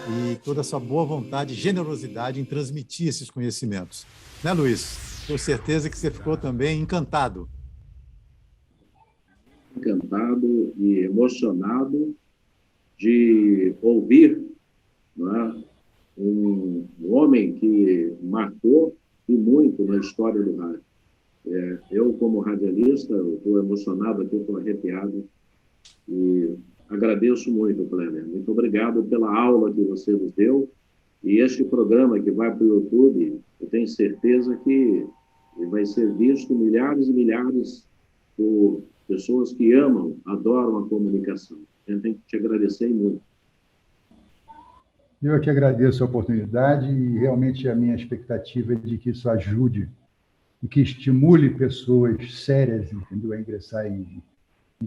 e toda a sua boa vontade e generosidade em transmitir esses conhecimentos. Né, Luiz? Tenho certeza que você ficou também encantado.
Encantado e emocionado de ouvir, não é, um homem que marcou e muito na história do rádio. Eu, como radialista, estou emocionado aqui, estou arrepiado e agradeço muito, Cleber. Muito obrigado pela aula que você nos deu e este programa que vai para o YouTube, eu tenho certeza que vai ser visto milhares e milhares por pessoas que amam, adoram a comunicação. Eu tenho que te agradecer muito.
Eu que agradeço a oportunidade e realmente a minha expectativa é de que isso ajude e que estimule pessoas sérias, entendeu, a ingressar em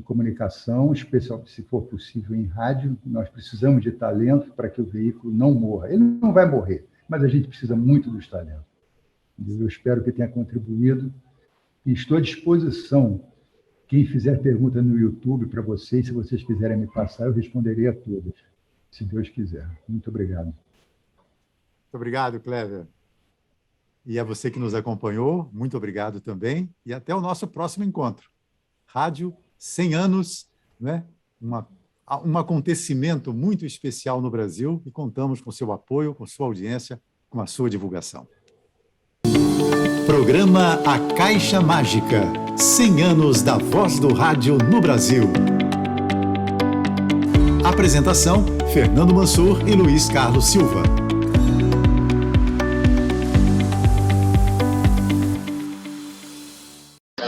comunicação, especialmente se for possível em rádio. Nós precisamos de talento para que o veículo não morra. Ele não vai morrer, mas a gente precisa muito dos talentos. Eu espero que tenha contribuído e estou à disposição. Quem fizer pergunta no YouTube para vocês, se vocês quiserem me passar, eu responderei a todas, se Deus quiser. Muito obrigado.
Muito obrigado, Clever. E a você que nos acompanhou, muito obrigado também. E até o nosso próximo encontro. Rádio 100 anos, né? Um acontecimento muito especial no Brasil e contamos com seu apoio, com sua audiência, com a sua divulgação. Programa A Caixa Mágica. 100 anos da Voz do Rádio no Brasil. Apresentação: Fernando Mansur e Luiz Carlos Silva.